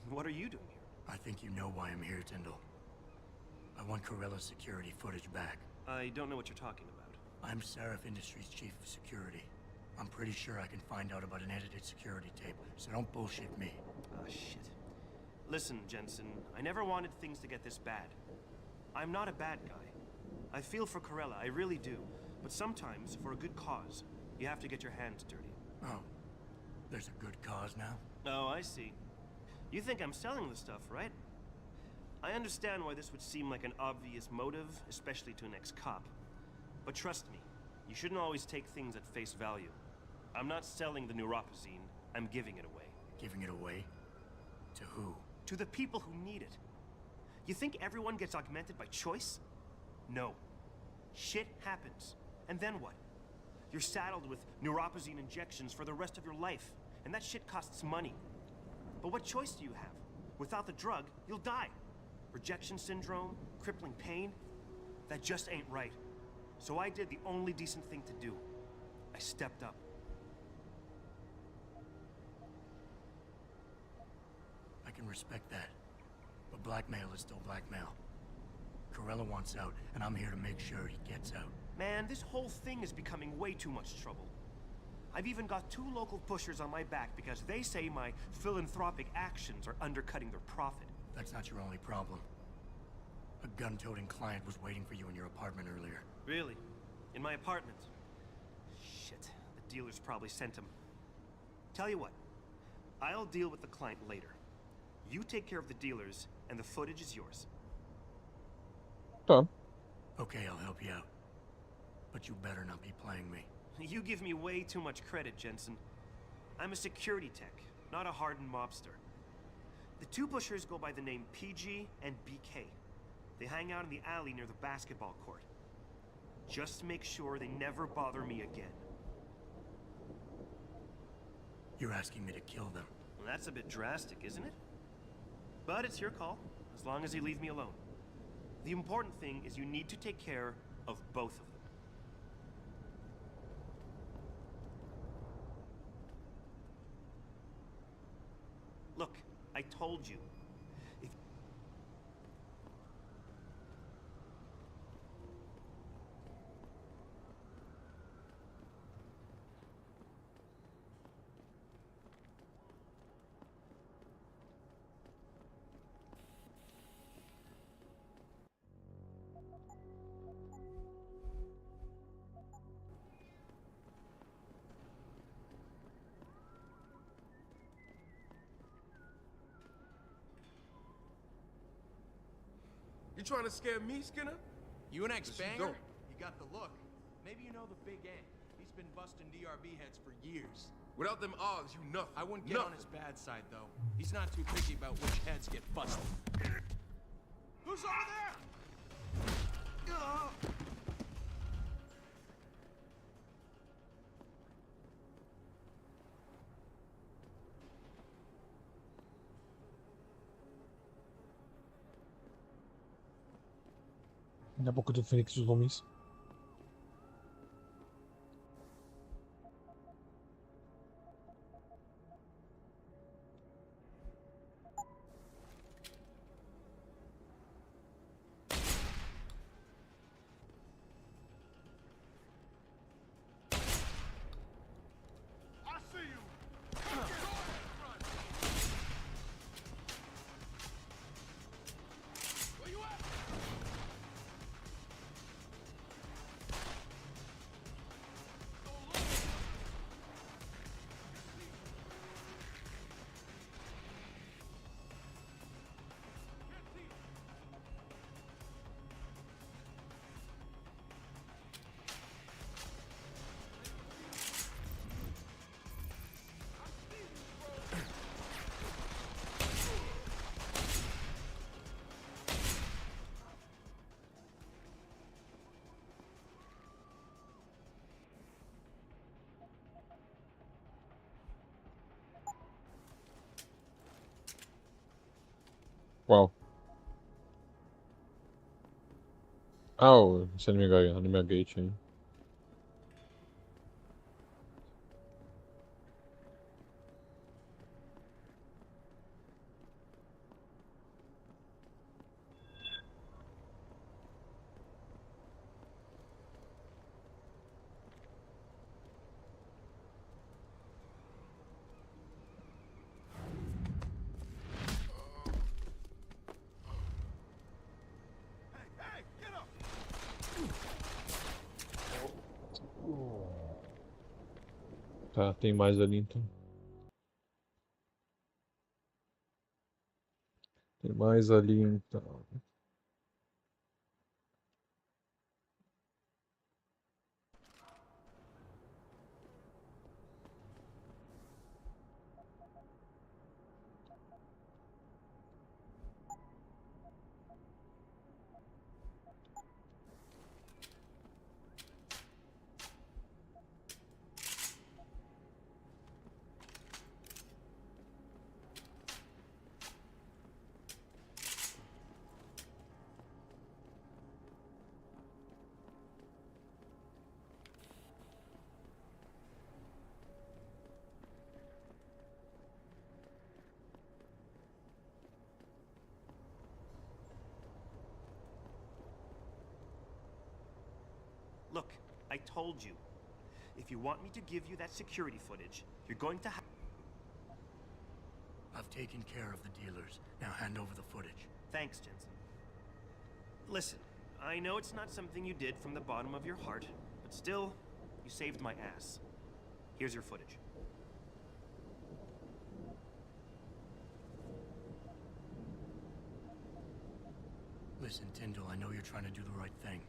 What are you doing here? I think you know why I'm here, Tyndall. I want Corella's security footage back. I don't know what you're talking about. I'm Seraph Industries' chief of security. I'm pretty sure I can find out about an edited security tape, so don't bullshit me. Ah, shit. Listen, Jensen, I never wanted things to get this bad. I'm not a bad guy. I feel for Corella, I really do. But sometimes, for a good cause, you have to get your hands dirty. Oh, there's a good cause now? Oh, I see. You think I'm selling the stuff, right? I understand why this would seem like an obvious motive, especially to an ex-cop. But trust me, you shouldn't always take things at face value. I'm not selling the neuropazine, I'm giving it away. Giving it away? To who? To the people who need it. You think everyone gets augmented by choice? No. Shit happens. And then what? You're saddled with neuropazine injections for the rest of your life, and that shit costs money. But what choice do you have? Without the drug, you'll die. Rejection syndrome, crippling pain, that just ain't right. So I did the only decent thing to do. I stepped up. I can respect that. But blackmail is still blackmail. Corella wants out, and I'm here to make sure he gets out. Man, this whole thing is becoming way too much trouble. I've even got 2 local pushers on my back because they say my philanthropic actions are undercutting their profit. That's not your only problem. A gun-toting client was waiting for you in your apartment earlier. Really? In my apartment? Shit, the dealers probably sent him. Tell you what, I'll deal with the client later. You take care of the dealers, and the footage is yours. Done. Okay, I'll help you out. But you better not be playing me. You give me way too much credit, Jensen. I'm a security tech, not a hardened mobster. The 2 pushers go by the name PG and BK. They hang out in the alley near the basketball court. Just make sure they never bother me again. You're asking me to kill them. Well, that's a bit drastic, isn't it? But it's your call, as long as you leave me alone. The important thing is you need to take care of both of them. Look, I told you. If You trying to scare me, Skinner? You an ex-banger? don't. You got the look. Maybe you know the Big A. He's been busting DRB heads for years. Without them odds, you nothing. I wouldn't get on his bad side, though. He's not too picky about which heads get busted. Who's over there? Na boca do Fênix dos Homens. I see you. Where you at? Wow. Oh, esse anime gate aí. Tá, tem mais ali então. Tem mais ali então. Look, I told you. If you want me to give you that security footage, you're going to have... I've taken care of the dealers. Now hand over the footage. Thanks, Jensen. Listen, I know it's not something you did from the bottom of your heart, but still, you saved my ass. Here's your footage. Listen, Tyndall, I know you're trying to do the right thing.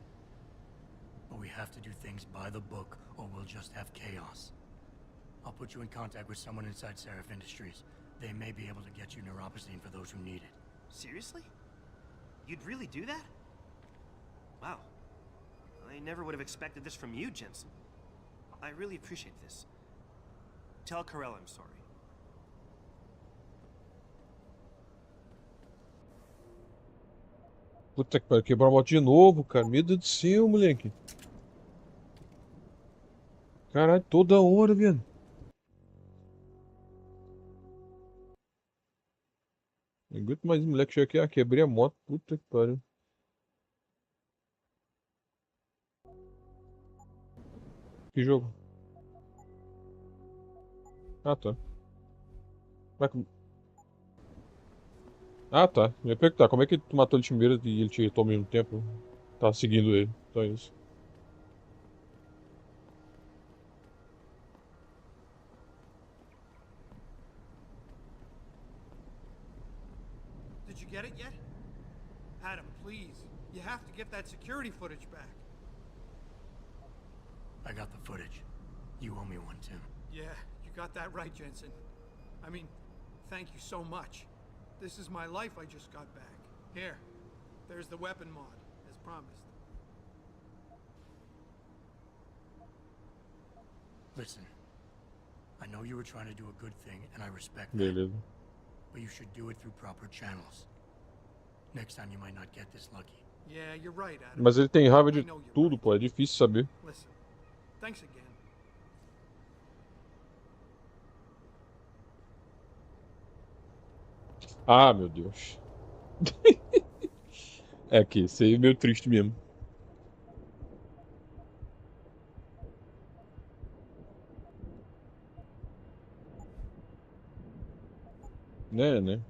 But we have to do things by the book, or we'll just have chaos. I'll put you in contact with someone inside Seraph Industries. They may be able to get you neuropazine for those who need it. Seriously? You'd really do that? Wow. I never would have expected this from you, Jensen. I really appreciate this. Tell Carell I'm sorry. Puta que pariu, quebrou a moto de novo, cara. Meu Deus do céu, moleque. Caralho, toda hora, velho. Não aguento mais, moleque. Chega aqui, quebrei a moto. Puta que pariu. Que jogo? Ah, tá. Ah, tá. Eu ia perguntar, como é que tu matou ele primeiro e ele te irritou ao mesmo tempo? Tava seguindo ele, só isso. Did you get it yet? Adam, please. You have to get that security footage back. I got the footage. You owe me one, Tim. Yeah, you got that right, Jensen. I mean, thank you so much. This is my life I just got back. Here, there's the weapon mod, as promised. Listen, I know you were trying to do a good thing, and I respect that. Beleza. But you should do it through proper channels. Next time you might not get this lucky. Yeah, you're right, Adam. Mas ele tem raiva de tudo, pô. É difícil saber. Listen, thanks again. Ah, meu Deus. É aqui, isso aí é meio triste mesmo. Né?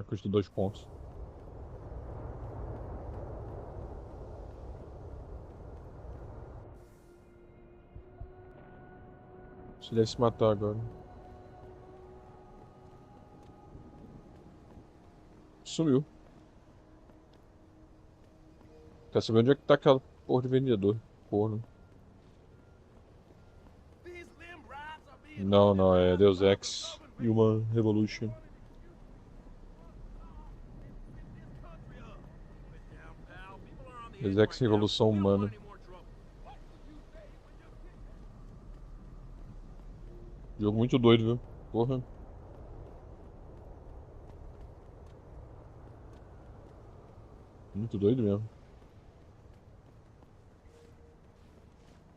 Custa 2 pontos. Se ele ia se matar agora. Sumiu. Quer saber onde é que tá aquela porra de vendedor? Porra. Não, é Deus Ex Human Revolution. Deus Ex Revolução Humana. Jogo muito doido, viu? Porra. Muito doido mesmo.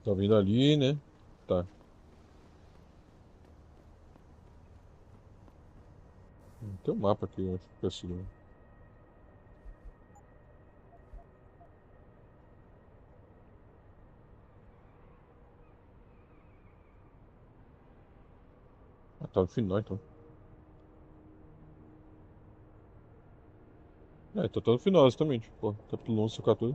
Tá vindo ali, né? Tá. Tem um mapa aqui, eu acho que é assim. Ah, tá no final então. É, tá no final exatamente. Pô, capítulo 11, 14.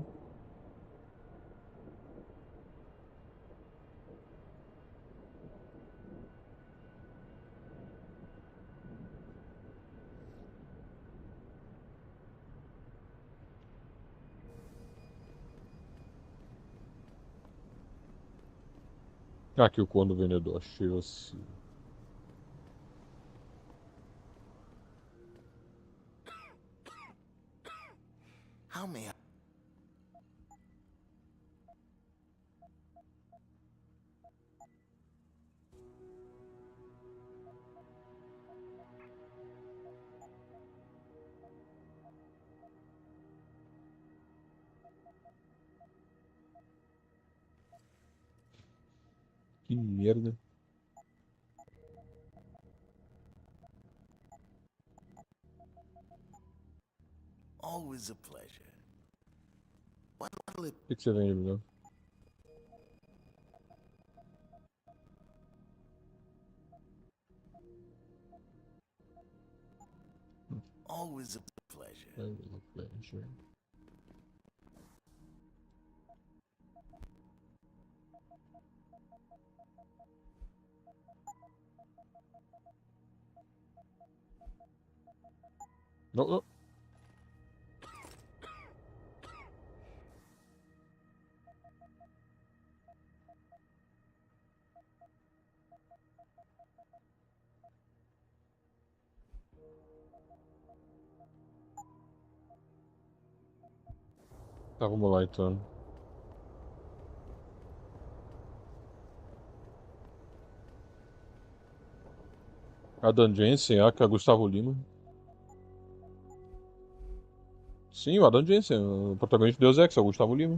Ah, aqui o corno do vendedor, achei assim. How may I? Que merda. Always a pleasure. What'll it... O que você vende, melhor? Always a pleasure. Always a pleasure. Não, não. Tá, vamos lá então. Adam Jensen, que é Gustavo Lima. Sim, o Adam Jensen, o protagonista de Deus Ex, é o Gustavo Lima.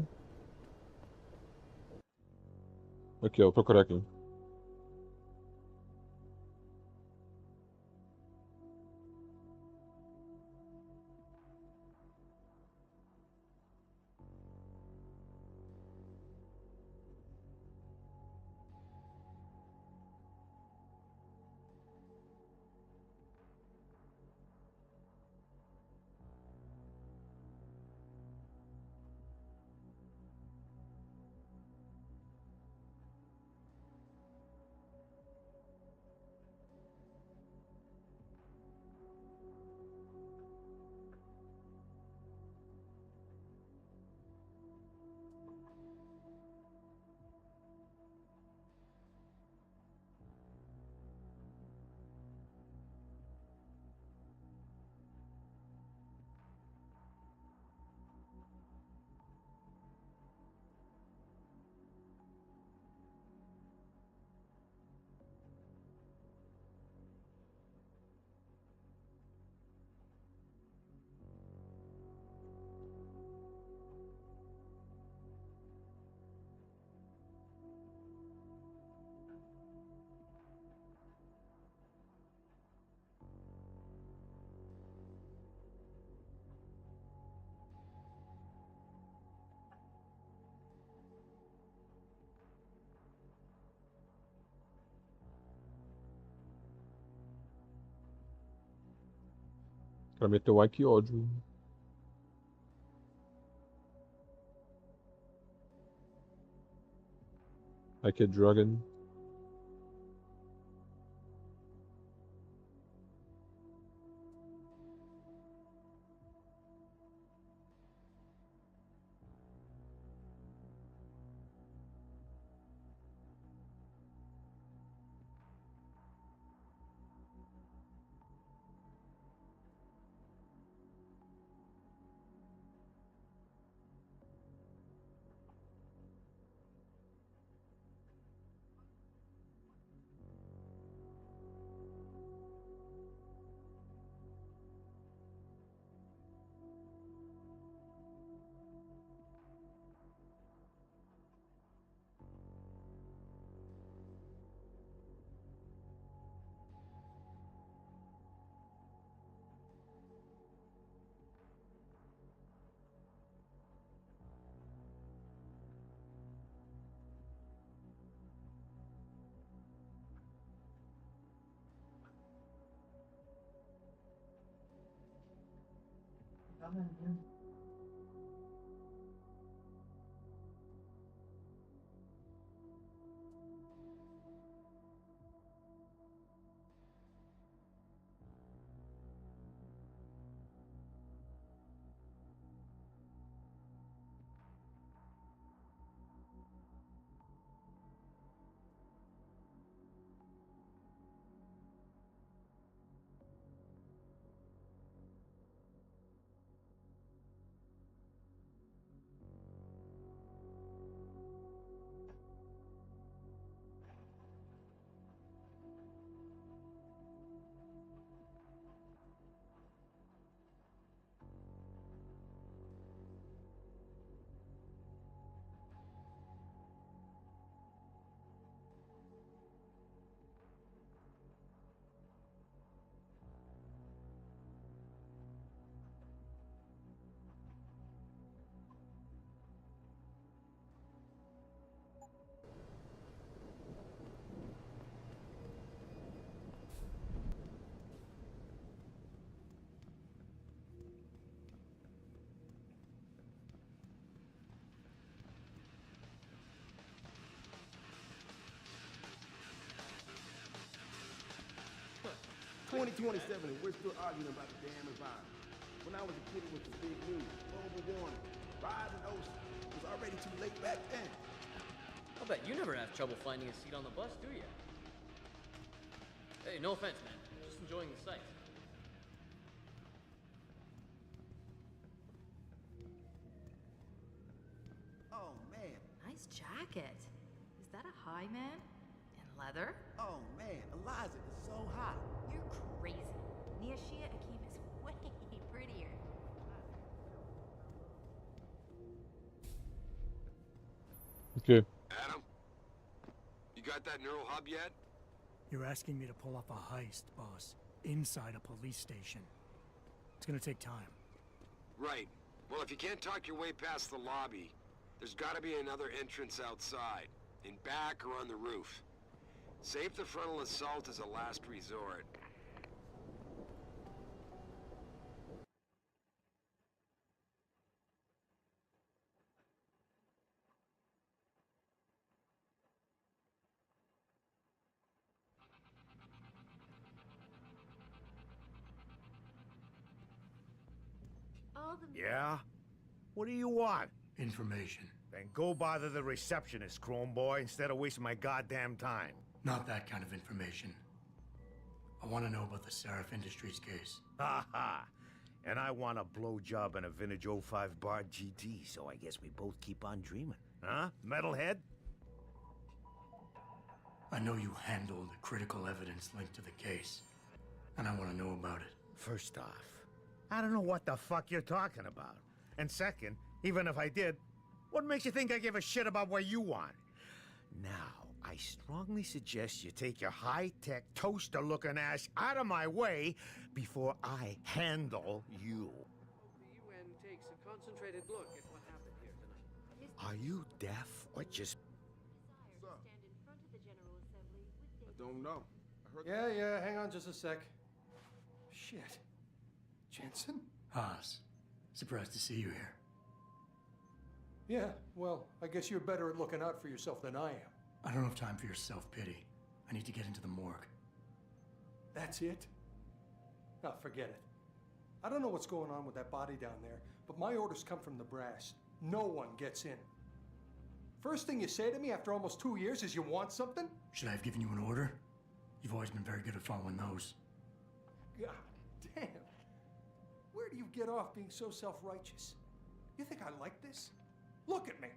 Aqui, ó, vou procurar aqui. Pra meter o que ódio. Like a Dragon. 2027, and we're still arguing about the damn environment. When I was a kid, it was the big news, global warming, rising ocean. It was already too late back then. I'll bet you never have trouble finding a seat on the bus, do you? Hey, no offense, man. Just enjoying the sights. Oh, man. Nice jacket. Is that a high, man? In leather? Oh, man. Eliza is so hot. You're crazy. Niashia Akeem is way prettier. Okay. Adam, you got that neural hub yet? You're asking me to pull off a heist, boss, inside a police station. It's gonna take time. Right. Well, if you can't talk your way past the lobby, there's gotta be another entrance outside, in back or on the roof. Save the frontal assault as a last resort. Yeah? What do you want? Information. Then go bother the receptionist, Chrome Boy, instead of wasting my goddamn time. Not that kind of information. I want to know about the Seraph Industries case. Ha ha! And I want a blowjob in a vintage '05 Bar GT, so I guess we both keep on dreaming. Huh, metalhead? I know you handled critical evidence linked to the case, and I want to know about it. First off, I don't know what the fuck you're talking about. And second, even if I did, what makes you think I give a shit about what you want? Now, I strongly suggest you take your high-tech, toaster-looking ass out of my way before I handle you. UN takes a concentrated look at what happened here tonight. Are you deaf or just... I don't know. I heard Yeah, hang on just a sec. Shit. Jensen? Haas, surprised to see you here. Yeah, well, I guess you're better at looking out for yourself than I am. I don't have time for your self-pity. I need to get into the morgue. That's it? No, forget it. I don't know what's going on with that body down there, but my orders come from the brass. No one gets in. First thing you say to me after almost 2 years is you want something? Should I have given you an order? You've always been very good at following those. God damn. Where do you get off being so self-righteous? You think I like this? Look at me.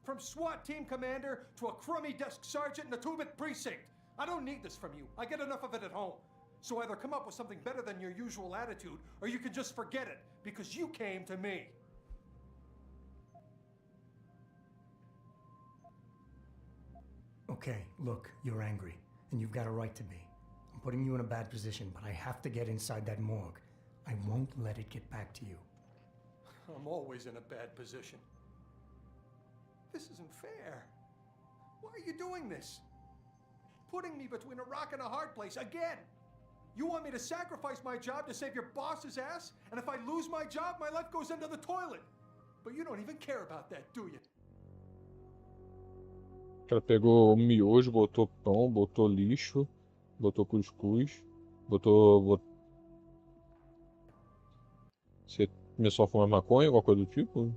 From SWAT team commander to a crummy desk sergeant in the 2-bit precinct. I don't need this from you. I get enough of it at home. So either come up with something better than your usual attitude, or you can just forget it, because you came to me. Okay, look, you're angry, and you've got a right to be. I'm putting you in a bad position, but I have to get inside that morgue. I won't let it get back to you. I'm always in a bad position. This isn't fair. Why are you doing this? Putting me between a rock and a hard place again. You want me to sacrifice my job to save your boss's ass? And if I lose my job, my life goes into the toilet. But you don't even care about that, do you? O cara pegou miojo, botou pão, botou lixo, botou cuscuz, botou. Você começou a fumar maconha, alguma coisa do tipo?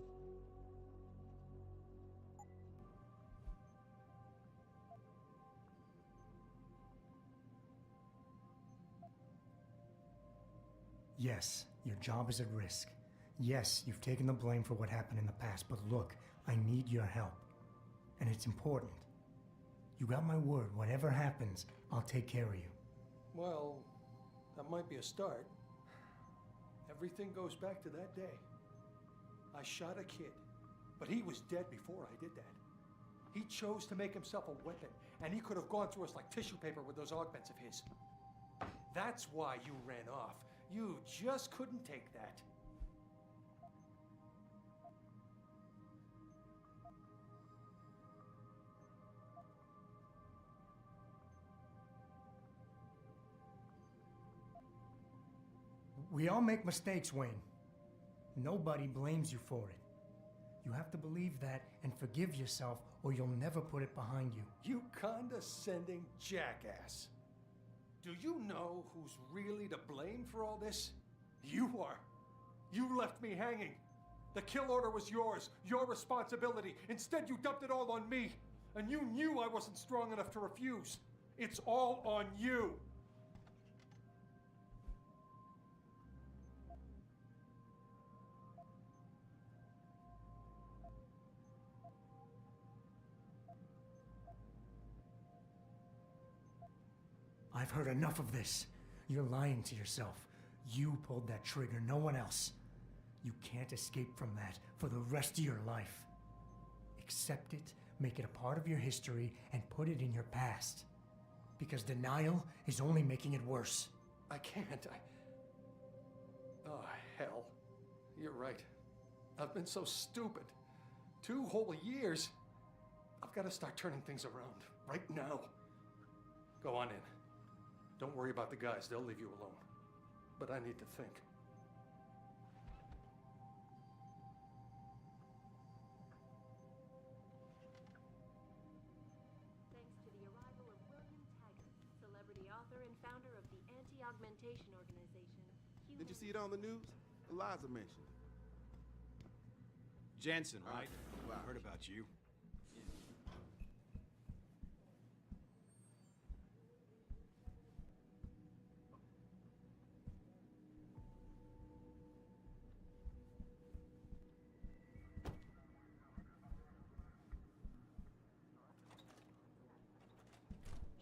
Yes, your job is at risk. Yes, you've taken the blame for what happened in the past, but look, I need your help. And it's important. You got my word, whatever happens, I'll take care of you. Well, that might be a start. Everything goes back to that day. I shot a kid, but he was dead before I did that. He chose to make himself a weapon, and he could have gone through us like tissue paper with those augments of his. That's why you ran off. You just couldn't take that. We all make mistakes, Wayne. Nobody blames you for it. You have to believe that and forgive yourself, or you'll never put it behind you. You condescending jackass. Do you know who's really to blame for all this? You are. You left me hanging. The kill order was yours, your responsibility. Instead, you dumped it all on me. And you knew I wasn't strong enough to refuse. It's all on you. I've heard enough of this. You're lying to yourself. You pulled that trigger, no one else. You can't escape from that for the rest of your life. Accept it, make it a part of your history, and put it in your past. Because denial is only making it worse. I can't. Oh, hell. You're right. I've been so stupid. 2 whole years. I've got to start turning things around. Right now. Go on in. Don't worry about the guys. They'll leave you alone. But I need to think. Thanks to the arrival of William Taggart, celebrity author and founder of the anti-augmentation organization. Did you see it on the news? Eliza mentioned it. Jensen, right? Well, I heard about you.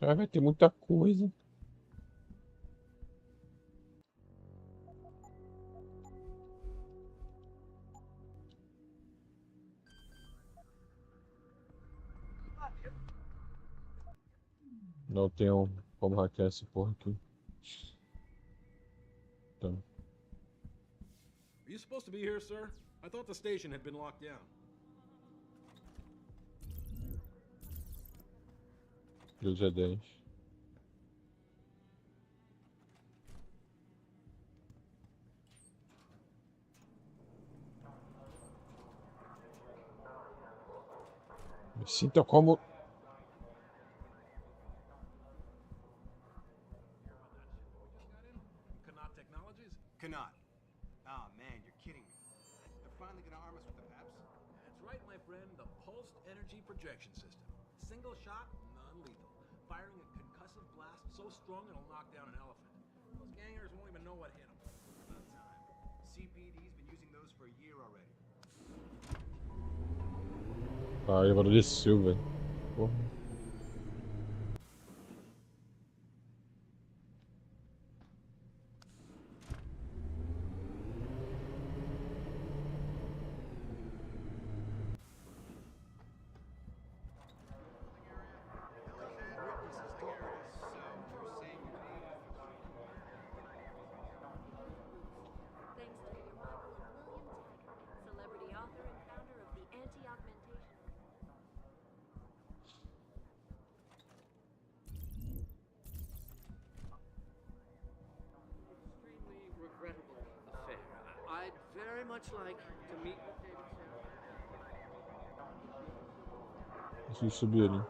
Ah, vai ter muita coisa. Não tenho como hackear esse porra aqui. Então. Are you supposed to be here, sir? I thought the station had been locked down. Deus é 10. Me sinta como... Cannot. Ah, man, you're kidding me. They're finally gonna arm us with the PAPs? That's right, my friend. The Pulsed Energy Projection System. Single shot, non-lethal. Firing a concussive blast so strong it'll knock down an elephant. Those gangers won't even know what hit them. About time. CPD's been using those for a year already. Ah, agora desceu, velho. Porra. Thanks to the arrival of William Taggart, celebrity author and founder of the anti-augmentation organization. much like to meet with David Sarah? Preciso subir ali.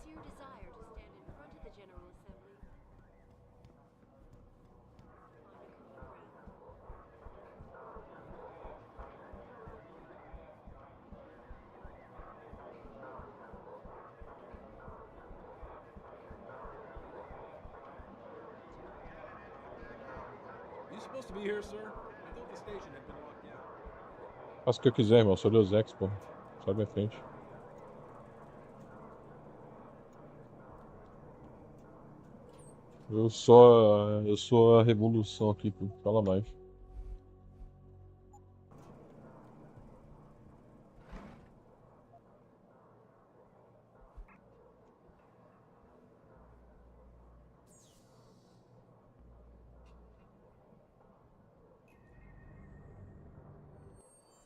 Sincere desire to stand in front of the General Assembly. Find a common ground. You supposed to be here, sir? I thought the station had been locked down. Faça o que eu quiser, irmão. Sou Deus Ex, pô. Sai da minha frente. Eu sou a revolução aqui, pô. Fala mais.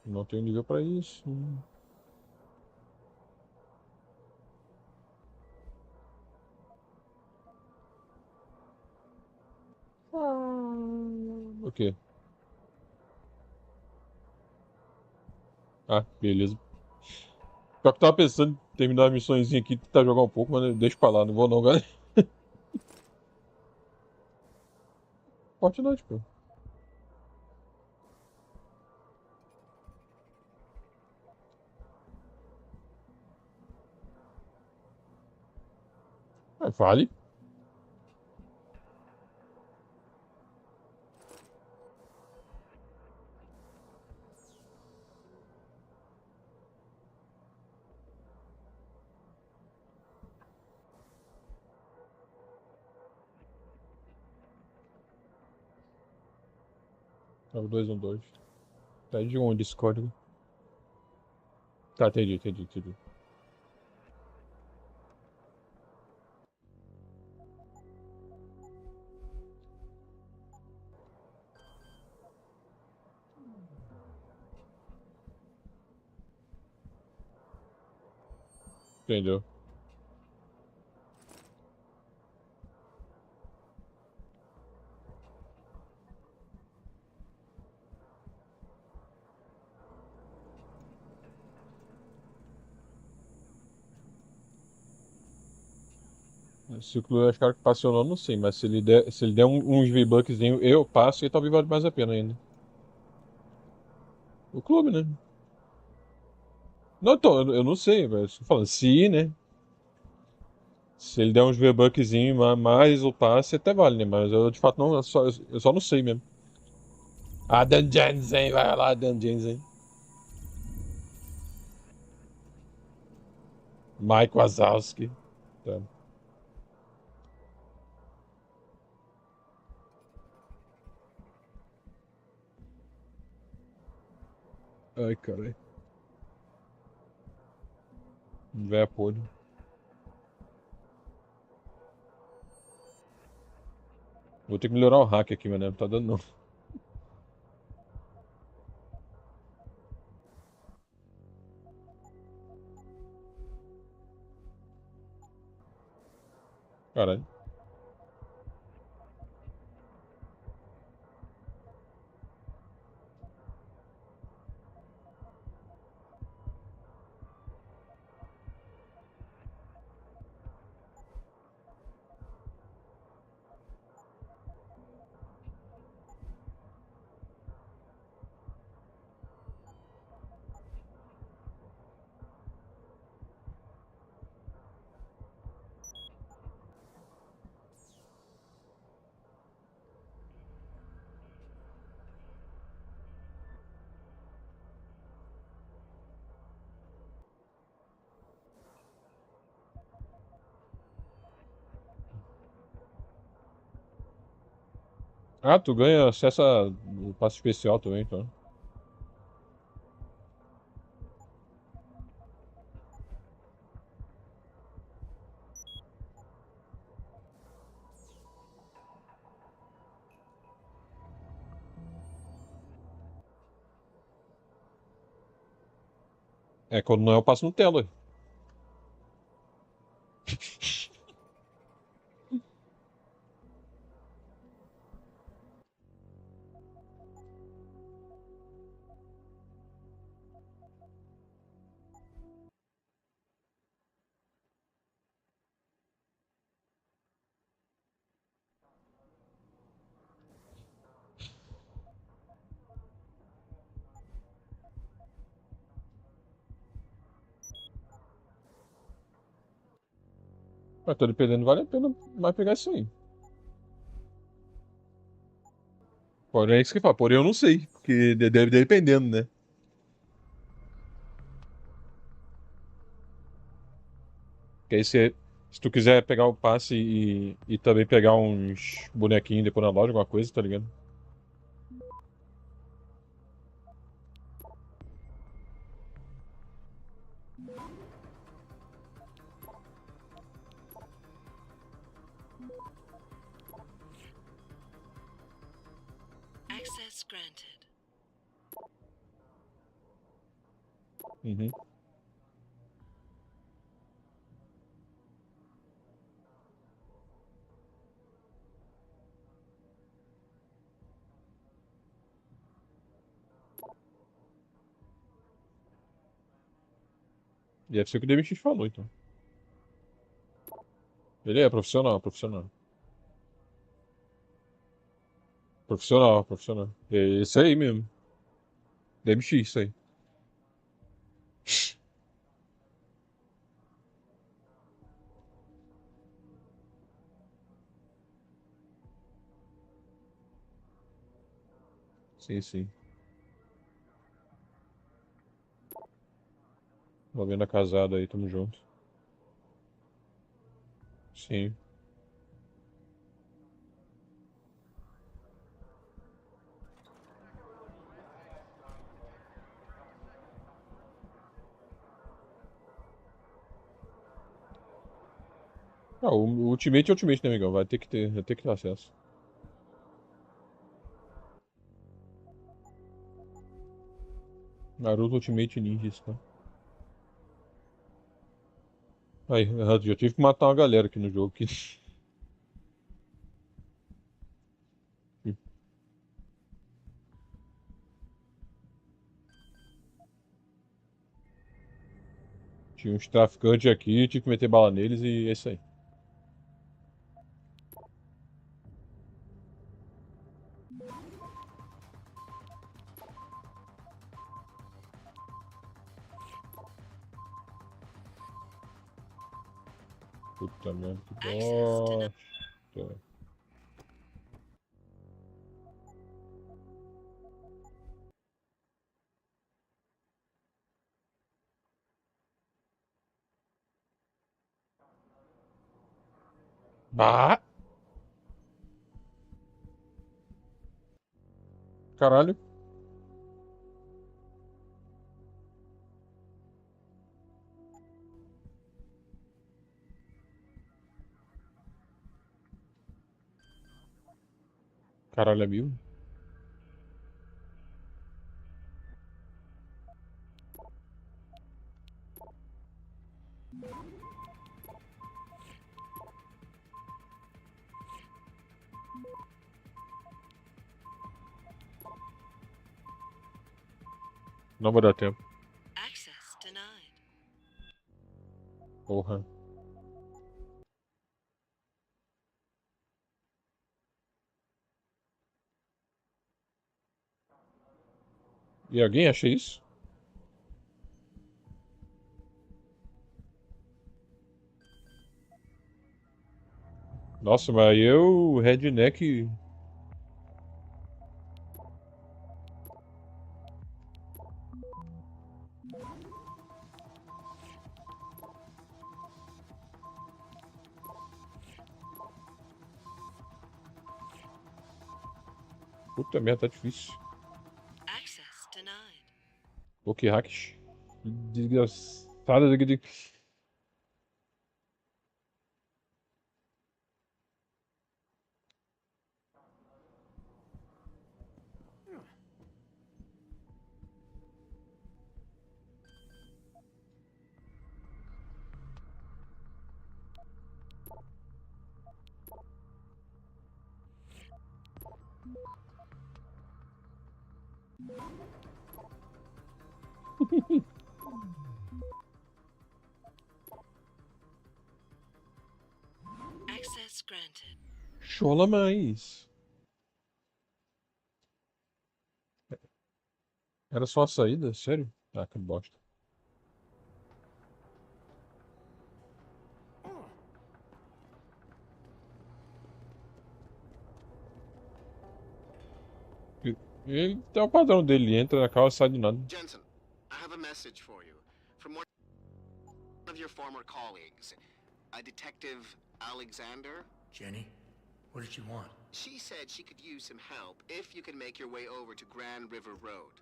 Não tenho nível pra isso. O quê? Ah, beleza. Pior que eu tava pensando em terminar as missões aqui e tentar jogar um pouco, mas deixa pra lá, não vou não, galera. Fortnite, pô. Vale. É o 212. Tá de onde esse código? Tá, entendi. Entendeu? O ciclo eu acho que passou, eu não sei, mas se ele der uns V-Buckzinho, eu passo e talvez vale mais a pena ainda. O clube, né? Não, então, eu não sei, mas tô falando, se, né? Se ele der uns V-Buckzinho mais o passe, até vale, né? Mas eu de fato não, eu só não sei mesmo. Ah, Dan Jensen, vai lá, Dan Jensen. Mike Wazowski. Tá. Ai, caralho. Véia podre. Vou ter que melhorar o hack aqui, mano. Não tá dando não. Caralho. Ah, tu ganha acesso ao passe especial também, então. É, quando não é, eu passo Nutella. Mas tô dependendo, vale a pena mais pegar isso aí. Porém, é isso que fala. Porém, eu não sei. Porque deve dependendo, né? Que aí se tu quiser pegar o passe e também pegar uns bonequinhos depois na loja, alguma coisa, tá ligado? Access granted. Uhum. Deve ser o que o DMX falou, então. Ele é profissional, profissional. Profissional, profissional. É isso aí mesmo. DMX, isso aí. Sim, sim. Movendo a casada aí, tamo junto. Sim. Ah, o Ultimate é Ultimate, né, amigão? Vai ter que ter acesso. Naruto Ultimate Ninjas, tá? Aí, já tive que matar uma galera aqui no jogo. Que... Tinha uns traficantes aqui, tive que meter bala neles e é isso aí. Puta merda, que bosta. Ah! Caralho. Caralho, é mil. Não vai dar tempo. Access denied. Porra. E alguém acha isso? Nossa, mas eu, redneck. Puta merda, tá difícil. Access denied. Ok, hacks. Desgraçada de. Access granted. Chola mais. Era só a saída? Sério? Ah, que bosta. Ele tem o padrão dele, ele entra na casa e sai de nada. Jensen, I have a message for you from one of your former colleagues, a detective Alexander. Jenny, what did she want? She said she could use some help if you can make your way over to Grand River Road.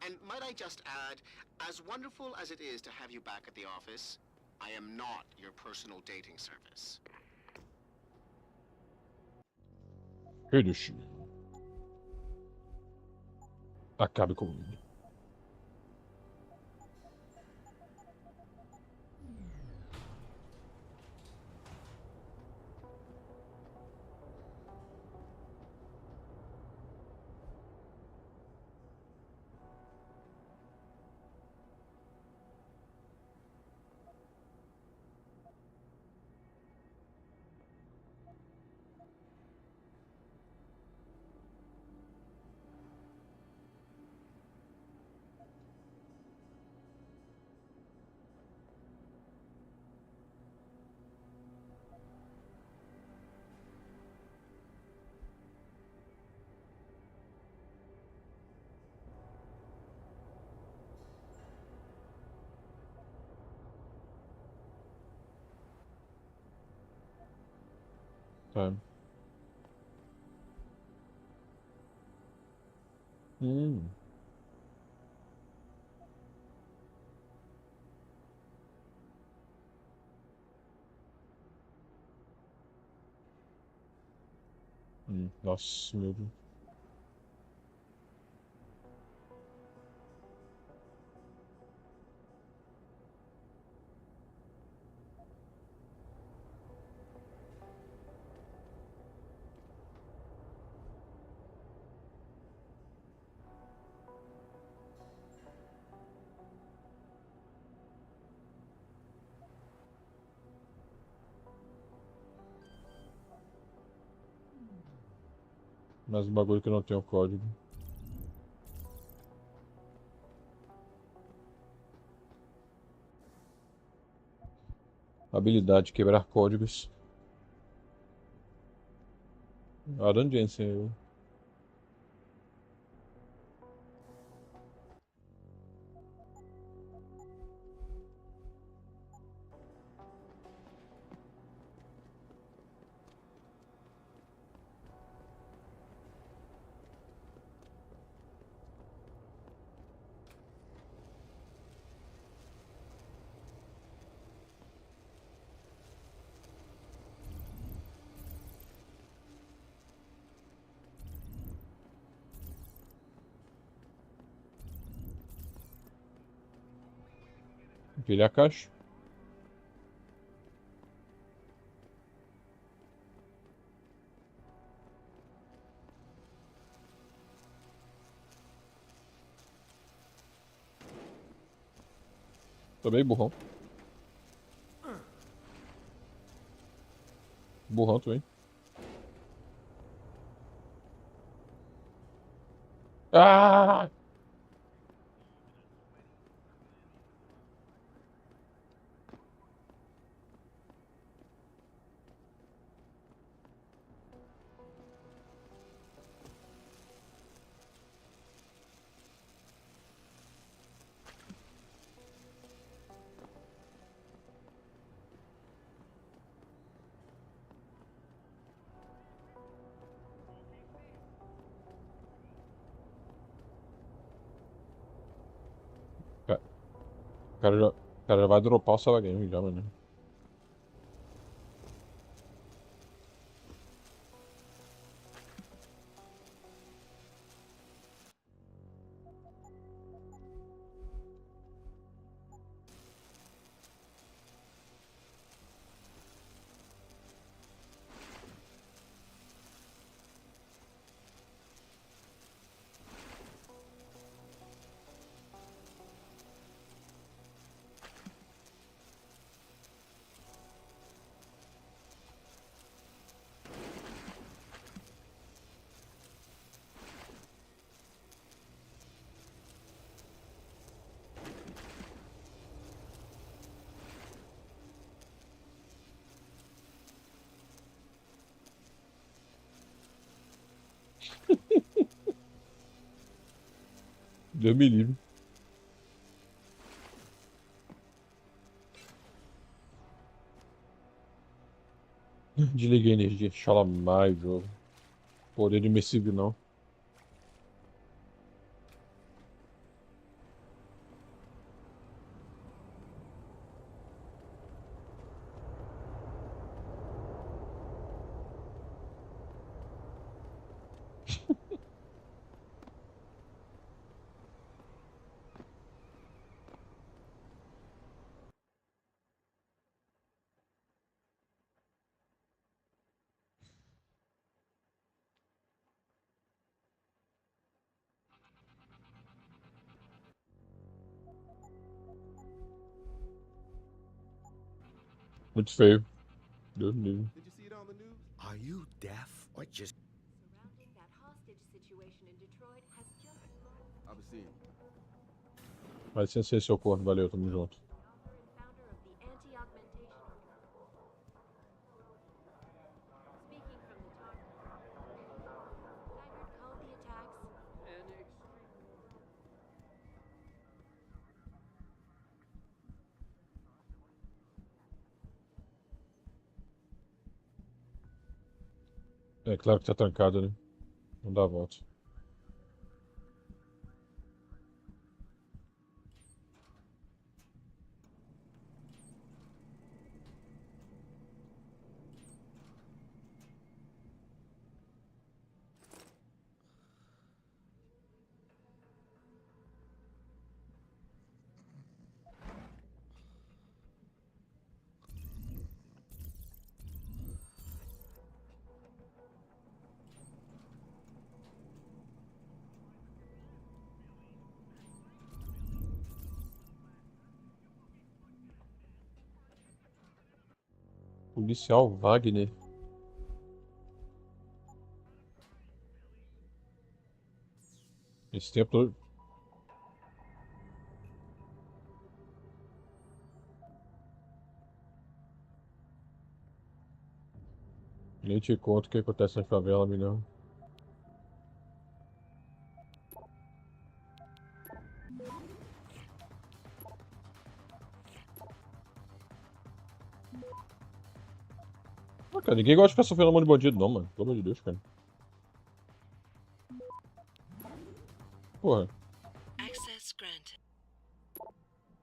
And might I just add, as wonderful as it is to have you back at the office, I am not your personal dating service. Finish. Acabe com ele. Tá. Hum. Nossa, meu Deus. Mais um bagulho que não tem o código. Habilidade, quebrar códigos. Adam Jensen. Empilha a caixa. Tô bem burrão. Burrão também. Ah! O cara já vai dropar o Savagame já, mano. Deus me livre. Desliguei a energia. Xalamai, jogo. Poder imersivo não. Muito feio. Deus me livre. Did you see it on the news? Are you deaf or just... Surrounding that hostage situation in Detroit has just grown. I've been seeing. Vai sem ser seu corno. Valeu, tamo junto. Author and founder of the Anti-Augmentation Organization. Speaking from the top. Taggart called the attacks An extreme. É claro que tá trancado, né? Não dá a volta. Policial Wagner. Esse tempo todo. Nem te conto o que acontece na favela, milhão. Ah, cara, ninguém gosta de ficar sofrendo mão de bandido, não, mano. Pelo amor de Deus, cara. Porra. Access granted.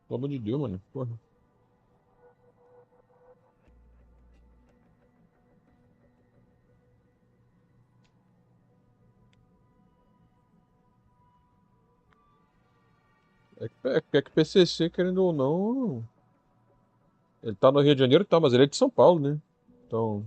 Pelo amor de Deus, mano. Porra. É que PCC, querendo ou não. Ele tá no Rio de Janeiro, tá, mas ele é de São Paulo, né? Então.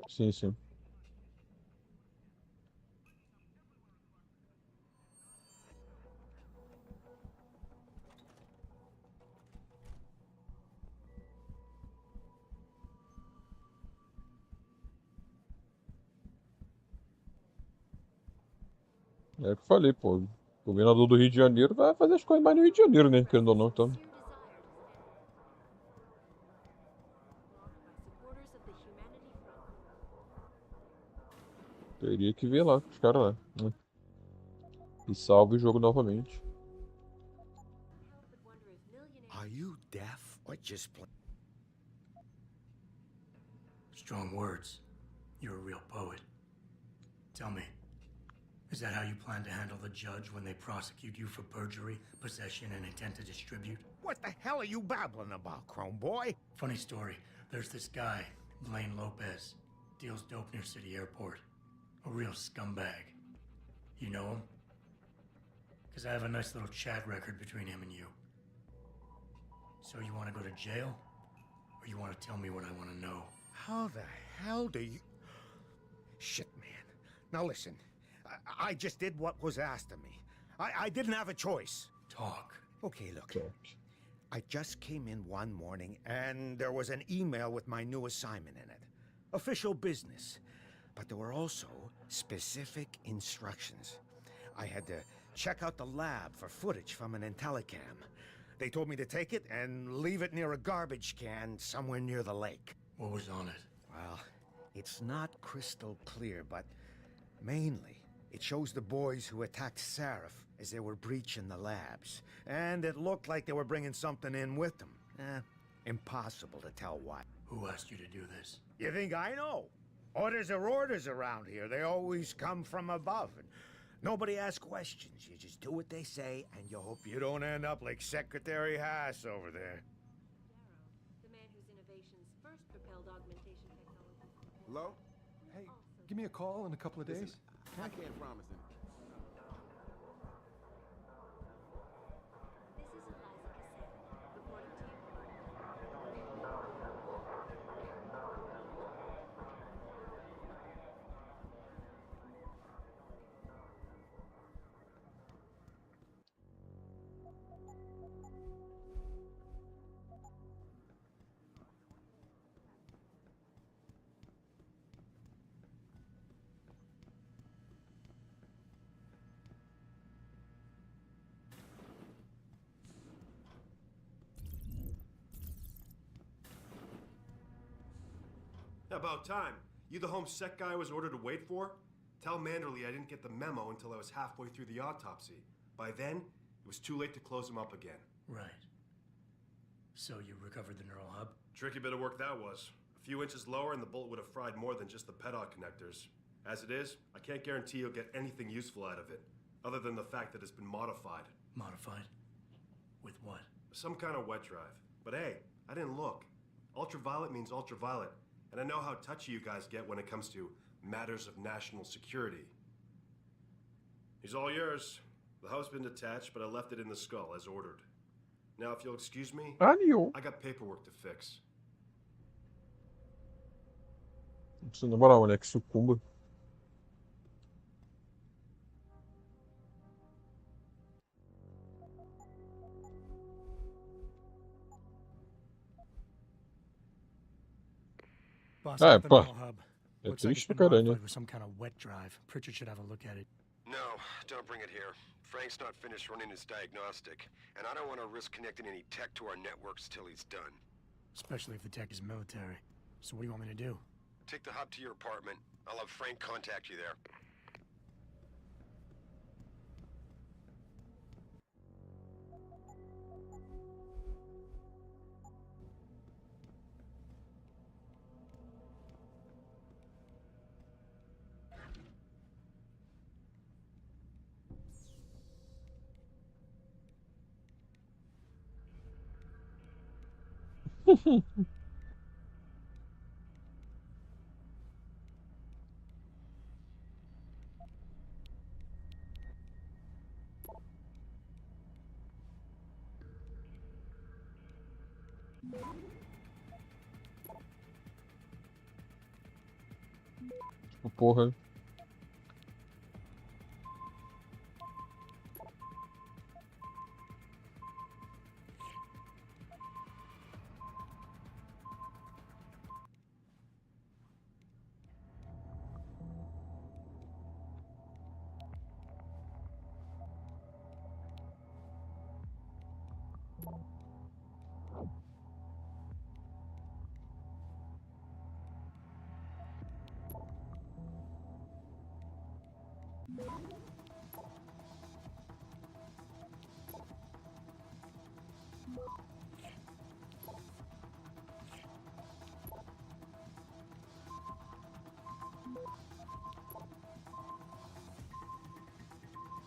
Sim, sim. É o que eu falei, pô. O governador do Rio de Janeiro vai fazer as coisas mais no Rio de Janeiro, né? Querendo ou não, então. Supporters of the Humanity Front. Teria que ver lá, os caras lá. Né? E salve o jogo novamente. Are you deaf or just plain... Strong words. You're a real poet. Tell me, is that how you plan to handle the judge when they prosecute you for perjury, possession, and intent to distribute? What the hell are you babbling about, Chrome Boy? Funny story. There's this guy, Blaine Lopez. Deals dope near City Airport. A real scumbag. You know him? Because I have a nice little chat record between him and you. So you want to go to jail? Or you want to tell me what I want to know? How the hell do you... Shit, man. Now listen, I just did what was asked of me. I didn't have a choice. Talk. Okay, look. I just came in one morning and there was an email with my new assignment in it. Official business. But there were also specific instructions. I had to check out the lab for footage from an IntelliCam. They told me to take it and leave it near a garbage can somewhere near the lake. What was on it? Well, it's not crystal clear, but mainly it shows the boys who attacked Seraph as they were breaching the labs. And it looked like they were bringing something in with them. Impossible to tell what. Who asked you to do this? You think I know? Orders are orders around here. They always come from above. And nobody asks questions. You just do what they say, and you hope you don't end up like Secretary Haas over there. The man whose innovations first propelled augmentation technology. Hello? Hey, give me a call in a couple of days. Listen, I can't promise anything. This is Eliza Cassell, reporting to you. About time. You the home sec guy I was ordered to wait for? Tell Manderley I didn't get the memo until I was halfway through the autopsy. By then, it was too late to close him up again. Right. So you recovered the neural hub? Tricky bit of work that was. A few inches lower and the bullet would have fried more than just the pedot connectors. As it is, I can't guarantee you'll get anything useful out of it, other than the fact that it's been modified. Modified? With what? Some kind of wet drive. But hey, I didn't look. Ultraviolet means ultraviolet. And I know how touchy you guys get when it comes to matters of national security. He's all yours. The hub's been detached, but I left it in the skull as ordered. Now, if you'll excuse me, I got paperwork to fix. Precisa, na moral, né? Que sucumba. Boss, got the neural hub. Looks like it's been modified with some kind of wet drive. Pritchard should have a look at it. No, don't bring it here. Frank's not finished running his diagnostic, and I don't want to risk connecting any tech to our networks till he's done. Especially if the tech is military. So what do you want me to do? Take the hub to your apartment. I'll have Frank contact you there. Tipo, porra.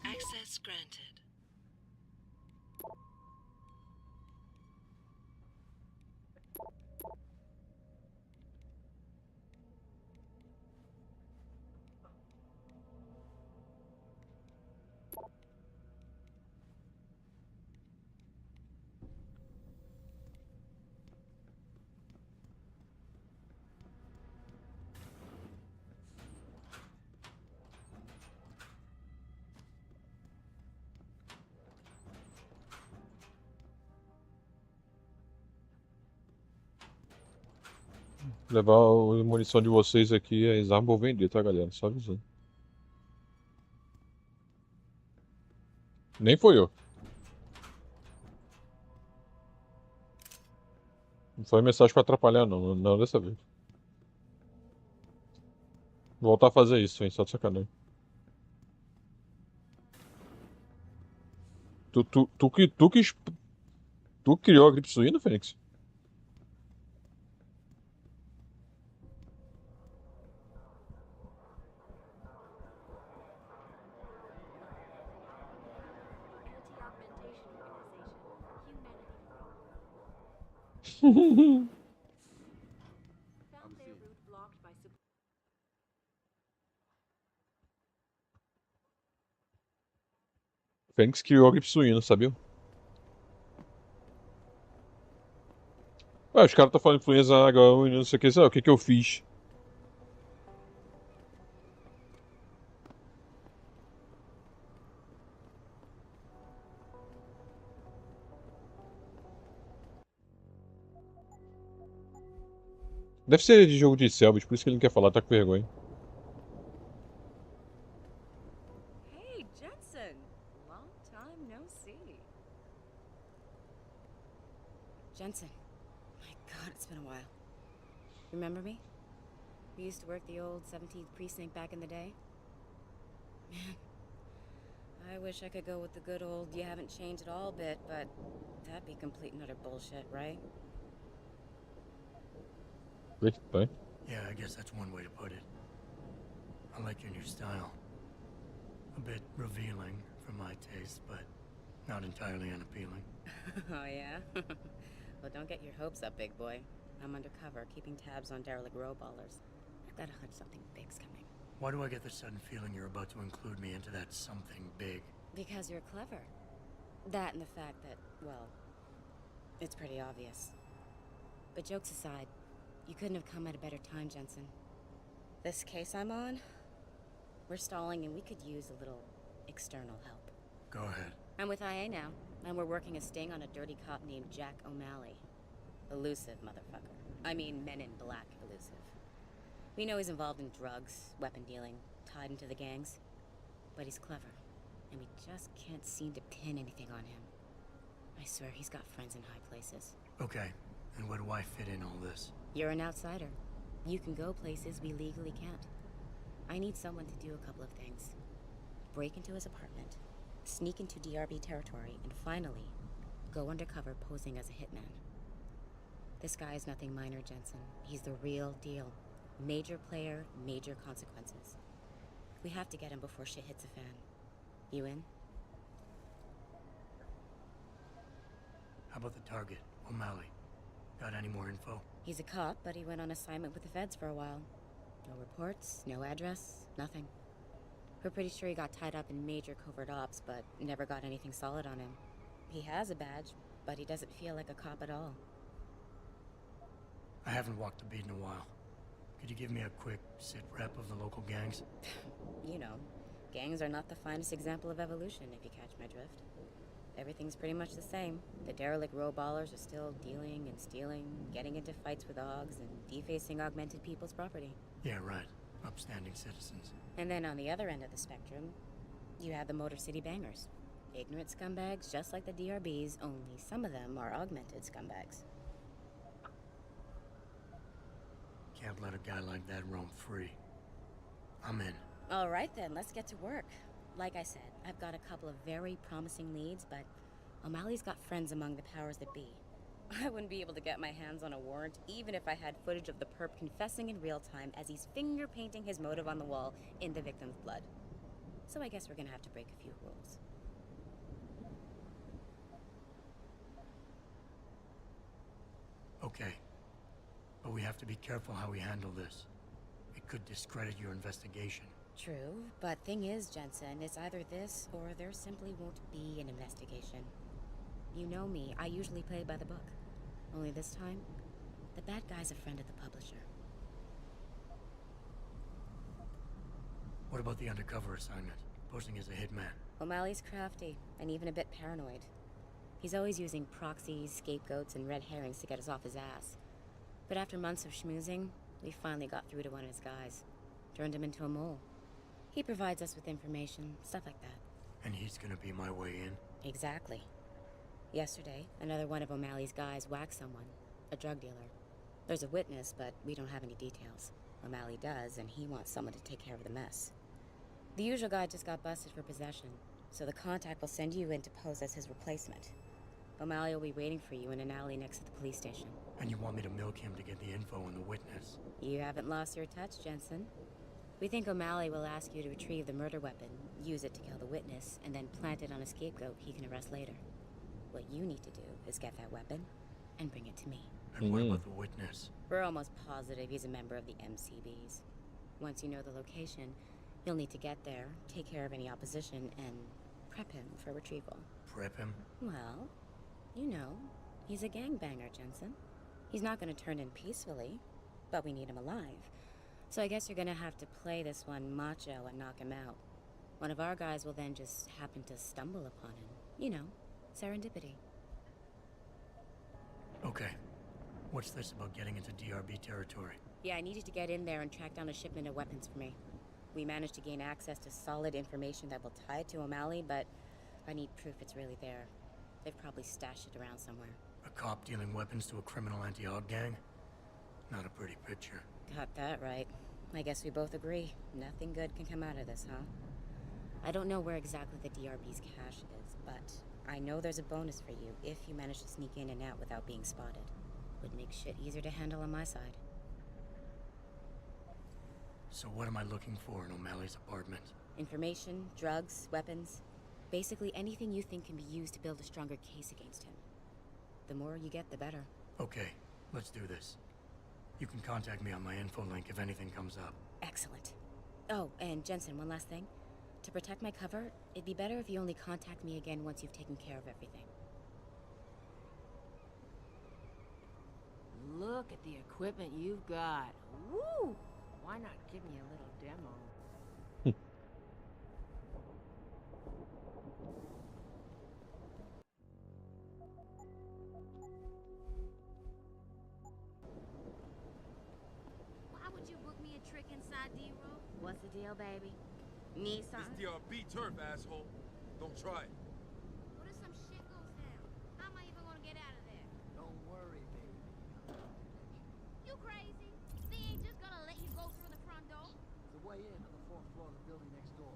Access granted. Levar a munição de vocês aqui, as armas vou vender, tá, galera? Só avisando. Nem foi eu. Não foi mensagem pra atrapalhar, não. Não dessa vez. Vou voltar a fazer isso, hein? Só de sacanagem. Tu criou a gripe suína, Fênix? Found their route blocked by Fênix criou a gripe suína, sabia? Os caras estão falando influenza H1 e não sei o que. Sabe o que eu fiz? Deve ser de jogo de Selbit, por isso que ele não quer falar, tá com vergonha. Hey, Jensen. Long time no see. Jensen. My God, it's been a while. Remember me? We used to work the old 17th precinct back in the day. Man, I wish I could go with the good old you haven't changed at all bit, but that'd be complete and utter bullshit, right? Right? Yeah, I guess that's one way to put it. I like your new style. A bit revealing for my taste, but not entirely unappealing. Oh, yeah? Well, don't get your hopes up, big boy. I'm undercover, keeping tabs on derelict row ballers. I've got a hunch something big's coming. Why do I get the sudden feeling you're about to include me into that something big? Because you're clever. That and the fact that, well, it's pretty obvious. But jokes aside, you couldn't have come at a better time, Jensen. This case I'm on, we're stalling and we could use a little external help. Go ahead. I'm with IA now, and we're working a sting on a dirty cop named Jack O'Malley. Elusive motherfucker. I mean, Men in Black elusive. We know he's involved in drugs, weapon dealing, tied into the gangs. But he's clever, and we just can't seem to pin anything on him. I swear he's got friends in high places. Okay, and where do I fit in all this? You're an outsider. You can go places we legally can't. I need someone to do a couple of things. Break into his apartment, sneak into DRB territory, and finally, go undercover posing as a hitman. This guy is nothing minor, Jensen. He's the real deal. Major player, major consequences. We have to get him before shit hits a fan. You in? How about the target, O'Malley? Got any more info? He's a cop, but he went on assignment with the feds for a while. No reports, no address, nothing. We're pretty sure he got tied up in major covert ops, but never got anything solid on him. He has a badge, but he doesn't feel like a cop at all. I haven't walked the beat in a while. Could you give me a quick sit-rep of the local gangs? You know, gangs are not the finest example of evolution, if you catch my drift. Everything's pretty much the same. The derelict row ballers are still dealing and stealing, getting into fights with OGs, and defacing augmented people's property. Yeah, right. Upstanding citizens. And then on the other end of the spectrum, you have the Motor City Bangers. Ignorant scumbags just like the DRBs, only some of them are augmented scumbags. Can't let a guy like that roam free. I'm in. All right then, let's get to work. Like I said, I've got a couple of very promising leads, but O'Malley's got friends among the powers that be. I wouldn't be able to get my hands on a warrant, even if I had footage of the perp confessing in real time as he's finger painting his motive on the wall in the victim's blood. So I guess we're gonna have to break a few rules. Okay. But we have to be careful how we handle this. It could discredit your investigation. True, but thing is, Jensen, it's either this or there simply won't be an investigation. You know me, I usually play by the book. Only this time, the bad guy's a friend of the publisher. What about the undercover assignment? Posing as a hitman? O'Malley's crafty, and even a bit paranoid. He's always using proxies, scapegoats, and red herrings to get us off his ass. But after months of schmoozing, we finally got through to one of his guys. Turned him into a mole. He provides us with information, stuff like that. And he's gonna be my way in? Exactly. Yesterday, another one of O'Malley's guys whacked someone, a drug dealer. There's a witness, but we don't have any details. O'Malley does, and he wants someone to take care of the mess. The usual guy just got busted for possession, so the contact will send you in to pose as his replacement. O'Malley will be waiting for you in an alley next to the police station. And you want me to milk him to get the info on the witness? You haven't lost your touch, Jensen. We think O'Malley will ask you to retrieve the murder weapon, use it to kill the witness, and then plant it on a scapegoat he can arrest later. What you need to do is get that weapon and bring it to me. And what about the witness? We're almost positive he's a member of the MCBs. Once you know the location, you'll need to get there, take care of any opposition, and prep him for retrieval. Prep him? Well, you know, he's a gangbanger, Jensen. He's not going to turn in peacefully, but we need him alive. So I guess you're going to have to play this one macho and knock him out. One of our guys will then just happen to stumble upon him. You know, serendipity. Okay. What's this about getting into DRB territory? Yeah, I needed to get in there and track down a shipment of weapons for me. We managed to gain access to solid information that will tie it to O'Malley, but I need proof it's really there. They've probably stashed it around somewhere. A cop dealing weapons to a criminal anti-Aug gang? Not a pretty picture. Got that right. I guess we both agree. Nothing good can come out of this, huh? I don't know where exactly the DRB's cache is, but I know there's a bonus for you if you manage to sneak in and out without being spotted. Would make shit easier to handle on my side. So what am I looking for in O'Malley's apartment? Information, drugs, weapons. Basically anything you think can be used to build a stronger case against him. The more you get, the better. Okay, let's do this. You can contact me on my info link if anything comes up. Excellent. Oh, and Jensen, one last thing. To protect my cover, it'd be better if you only contact me again once you've taken care of everything. Look at the equipment you've got. Woo! Why not give me a little demo? Why would you book me a trick inside D-Row? What's the deal, baby? Need This something? DRB turf, asshole. Don't try it. What if some shit goes down? How am I even gonna get out of there? Don't worry, baby. You crazy? They ain't just gonna let you go through the front door? There's a way in on the 4th floor of the building next door.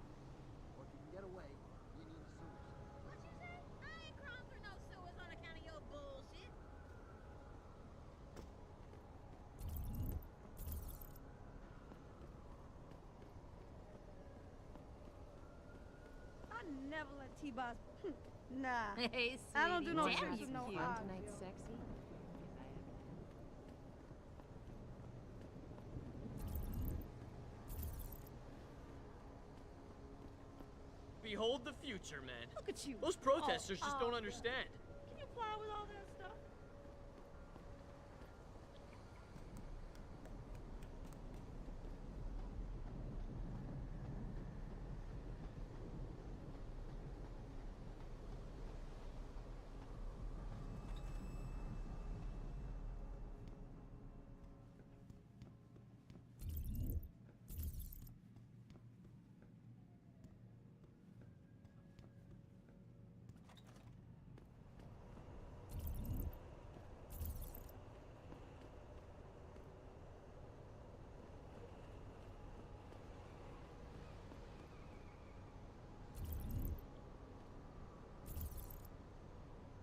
Or if you can get away, you need a sewers. What you say? I ain't crawling through no sewers on account of your bullshit. I never let T-Boss. Nah. Hey, I don't do no sweetie. tricks with no odds. Tonight, sexy? Behold the future, man. Look at you. Those protesters just Oh, don't yeah. understand. Can you plow with all that stuff?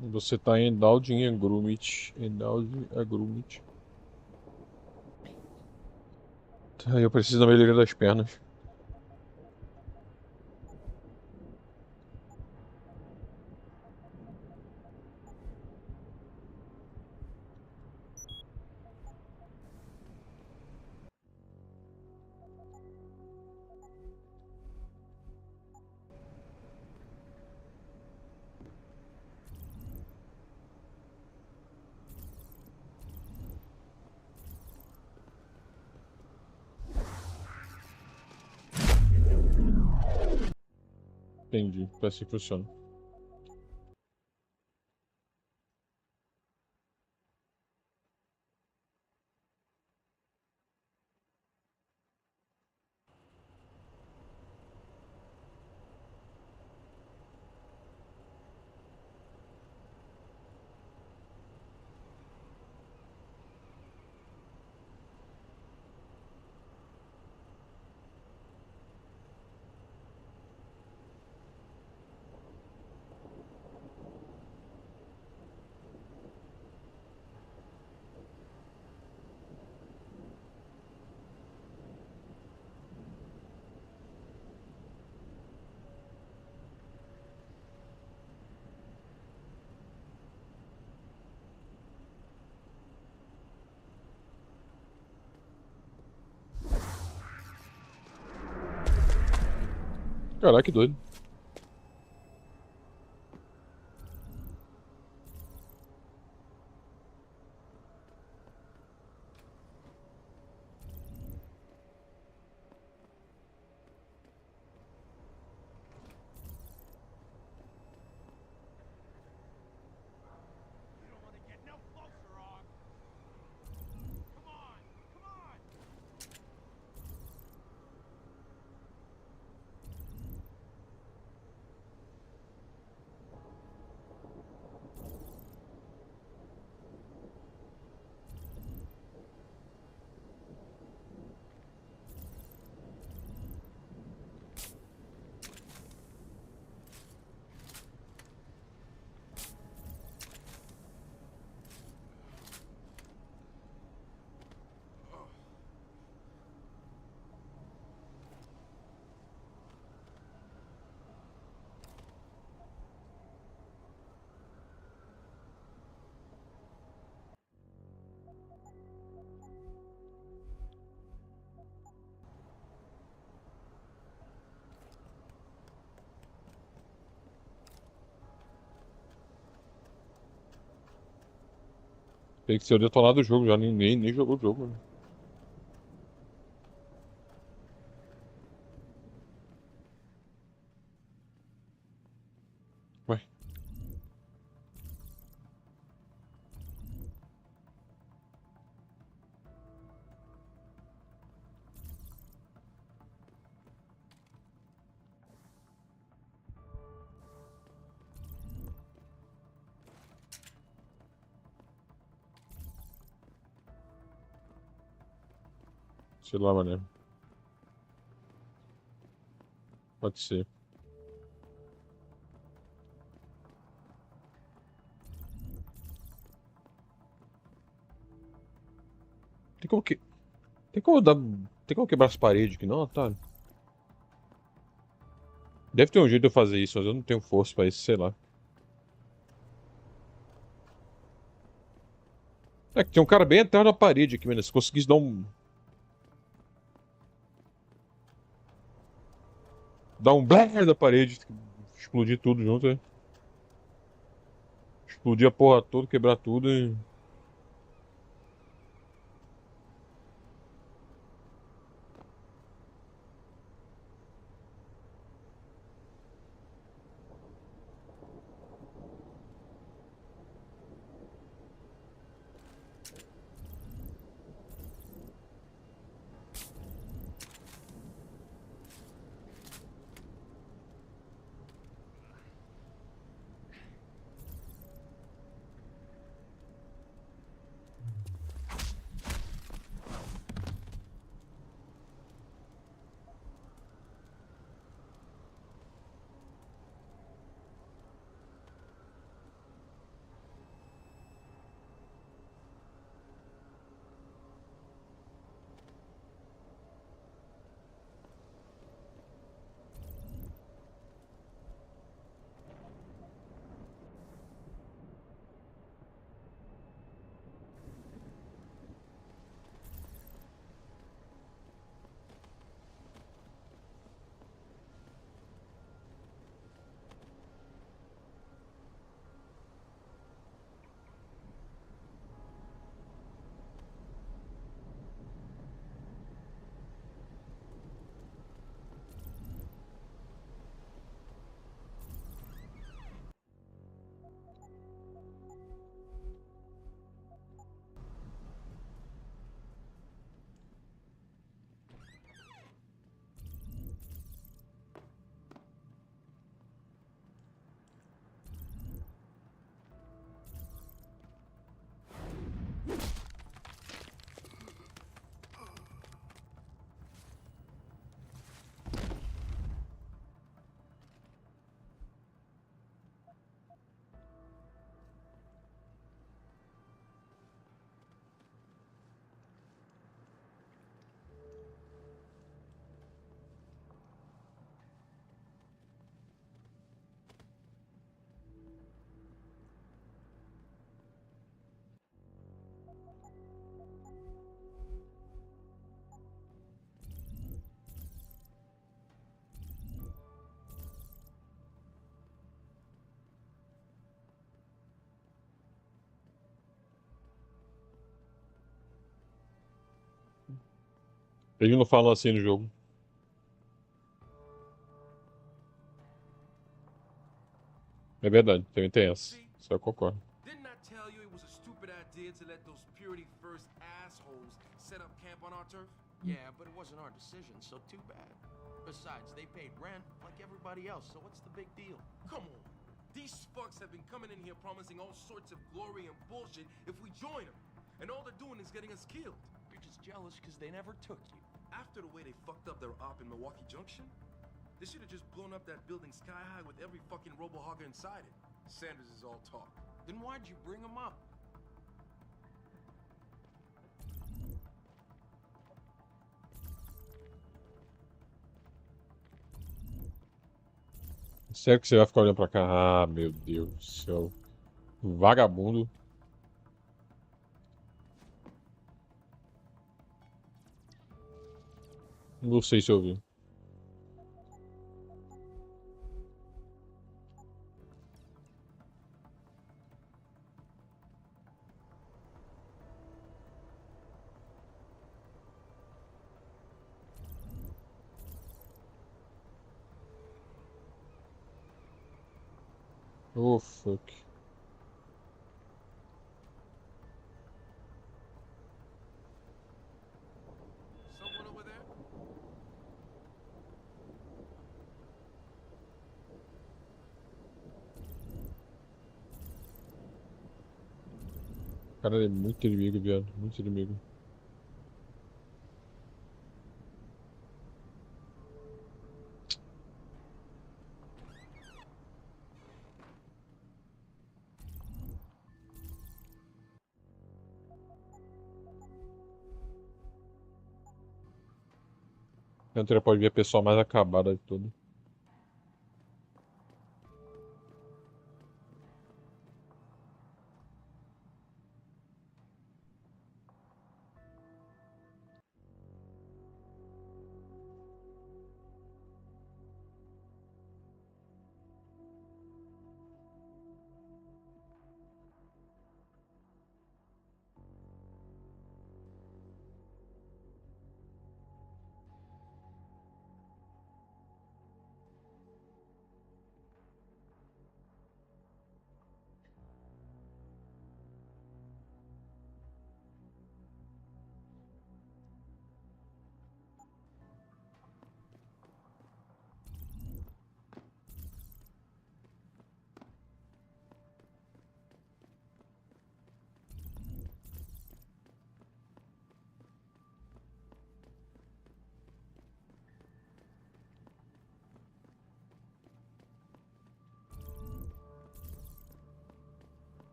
Você tá em Dowding Grumit. Dowding Grumit. Tá, eu preciso da melhoria das pernas. Entendi, parece que funciona. Caraca, que doido. Tem que ser o detonado do jogo já, nem jogou o jogo, né? Ué. Sei lá, mané. Pode ser. Tem como que. Tem como dar. Tem como quebrar as paredes aqui, não, Otário? Deve ter um jeito de eu fazer isso, mas eu não tenho força pra isso, sei lá. É que tem um cara bem atrás da parede aqui, mano. Se conseguisse dar um. Dar um blé da parede, explodir tudo junto, né? Explodir a porra toda, quebrar tudo e. Eles não falam assim no jogo. É verdade, também tem essa. Isso eu concordo. Didn't I tell you it was a stupid idea to let those purity first assholes set up camp on our turf? Yeah, but it wasn't our decision, so too bad. Besides, they paid rent like everybody else, so what's the big deal? Come on. These fucks have been coming in here promising all sorts of glory and bullshit if we join them. And all they're doing is getting us killed. You're just jealous because they never took you. After the way they fucked up their op in Milwaukee Junction, they should have just blown up that building sky high with every fucking robo-hogger inside it. Sanders is all talk. Then why'd you bring them up? Sério que você vai ficar olhando pra cá? Ah, meu Deus do céu. Vagabundo. Não sei se eu vi. Oh, fuck. Someone over there? Cara, é muito inimigo, viado. Muito inimigo. Canteira pode ver a pessoa mais acabada de tudo.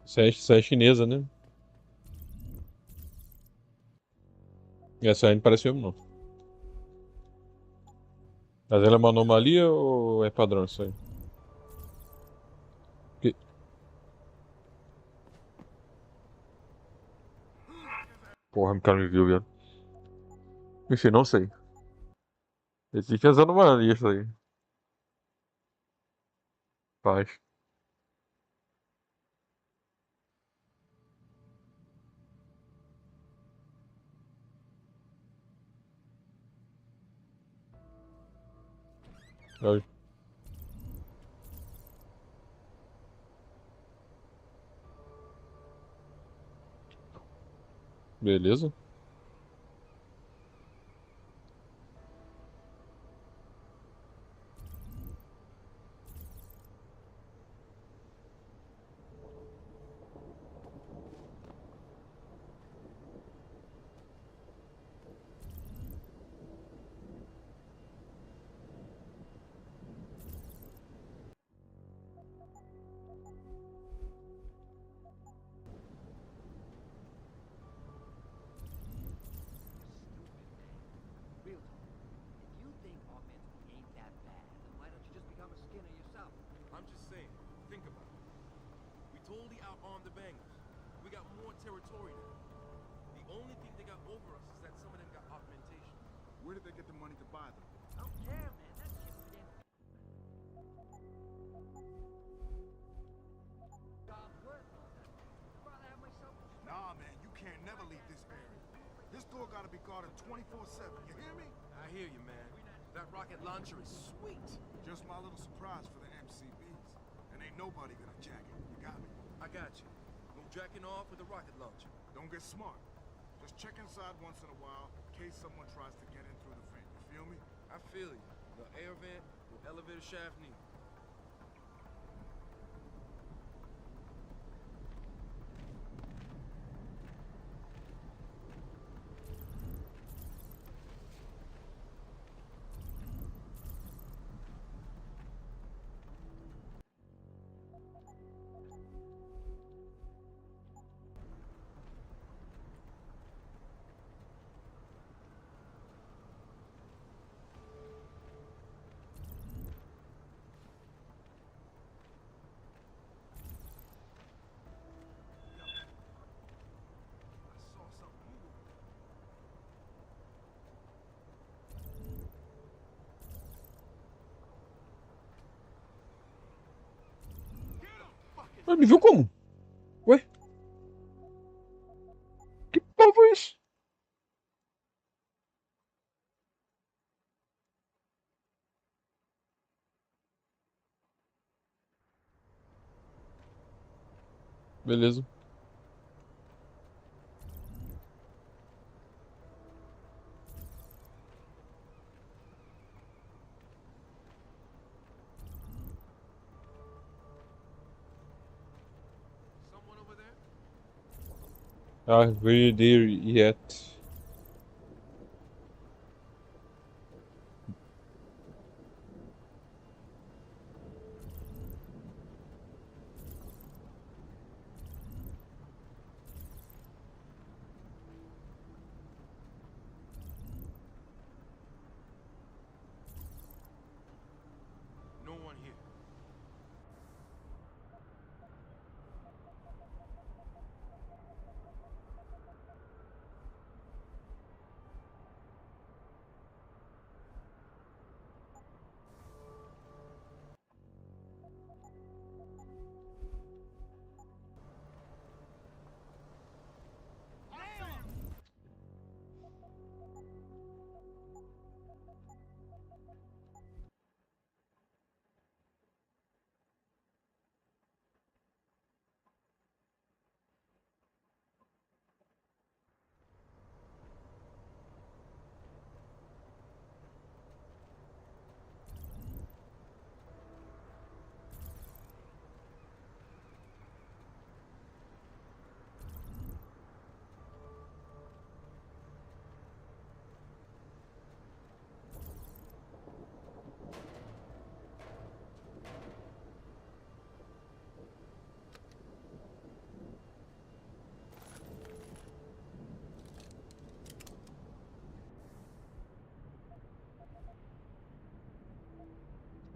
Essa é chinesa, né? Essa aí não parece mesmo, não. Mas ela é uma anomalia ou é padrão isso aí? Que... Porra, o cara me viu, viado. Enfim, não sei. Existe as anomalias aí. Paz. Ai. Beleza. Real talk. If you think augmenting ain't that bad, then why don't you just become a skinner yourself? I'm just saying, think about it. We totally outarmed the bangers. We got more territory now. The only thing they got over us is that some of them got augmentation. Where did they get the money to buy them? I don't care, man. That shit we didn't. God's worth all that. I'd rather have myself. Nah, man. can't never leave this area. This door gotta be guarded 24/7, you hear me? I hear you, man. That rocket launcher is sweet. Just my little surprise for the MCBs. And ain't nobody gonna jack it, you got me? I got you. No jacking off with a rocket launcher. Don't get smart. Just check inside once in a while in case someone tries to get in through the vent, you feel me? I feel you. No air vent, no elevator shaft needed. Mas me viu como? Ué? Que porra foi isso? Beleza. Someone over there? Ah, we're there yet. No one here.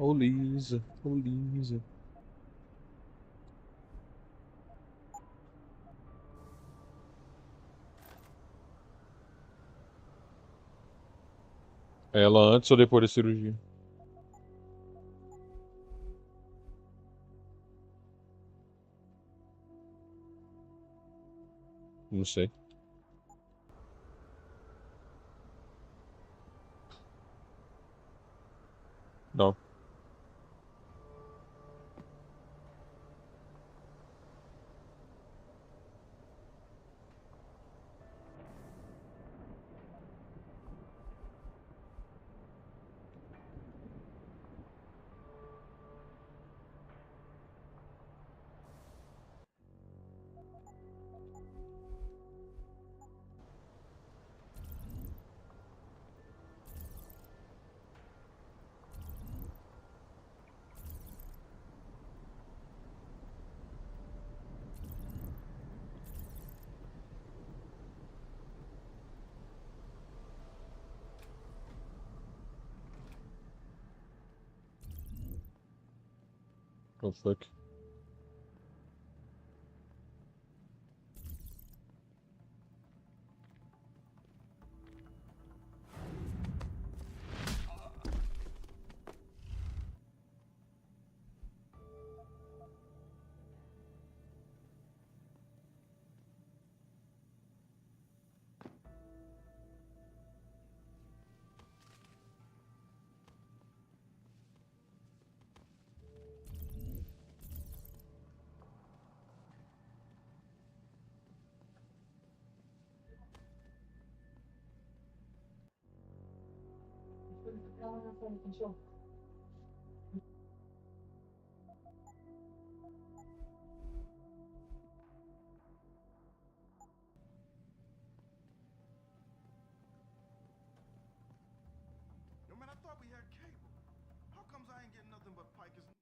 Ô Lisa, ô Lisa. Ela antes ou depois da cirurgia? Não sei. Não. Oh fuck. Yo, man, I thought we had cable. How comes I ain't getting nothing but Pikers?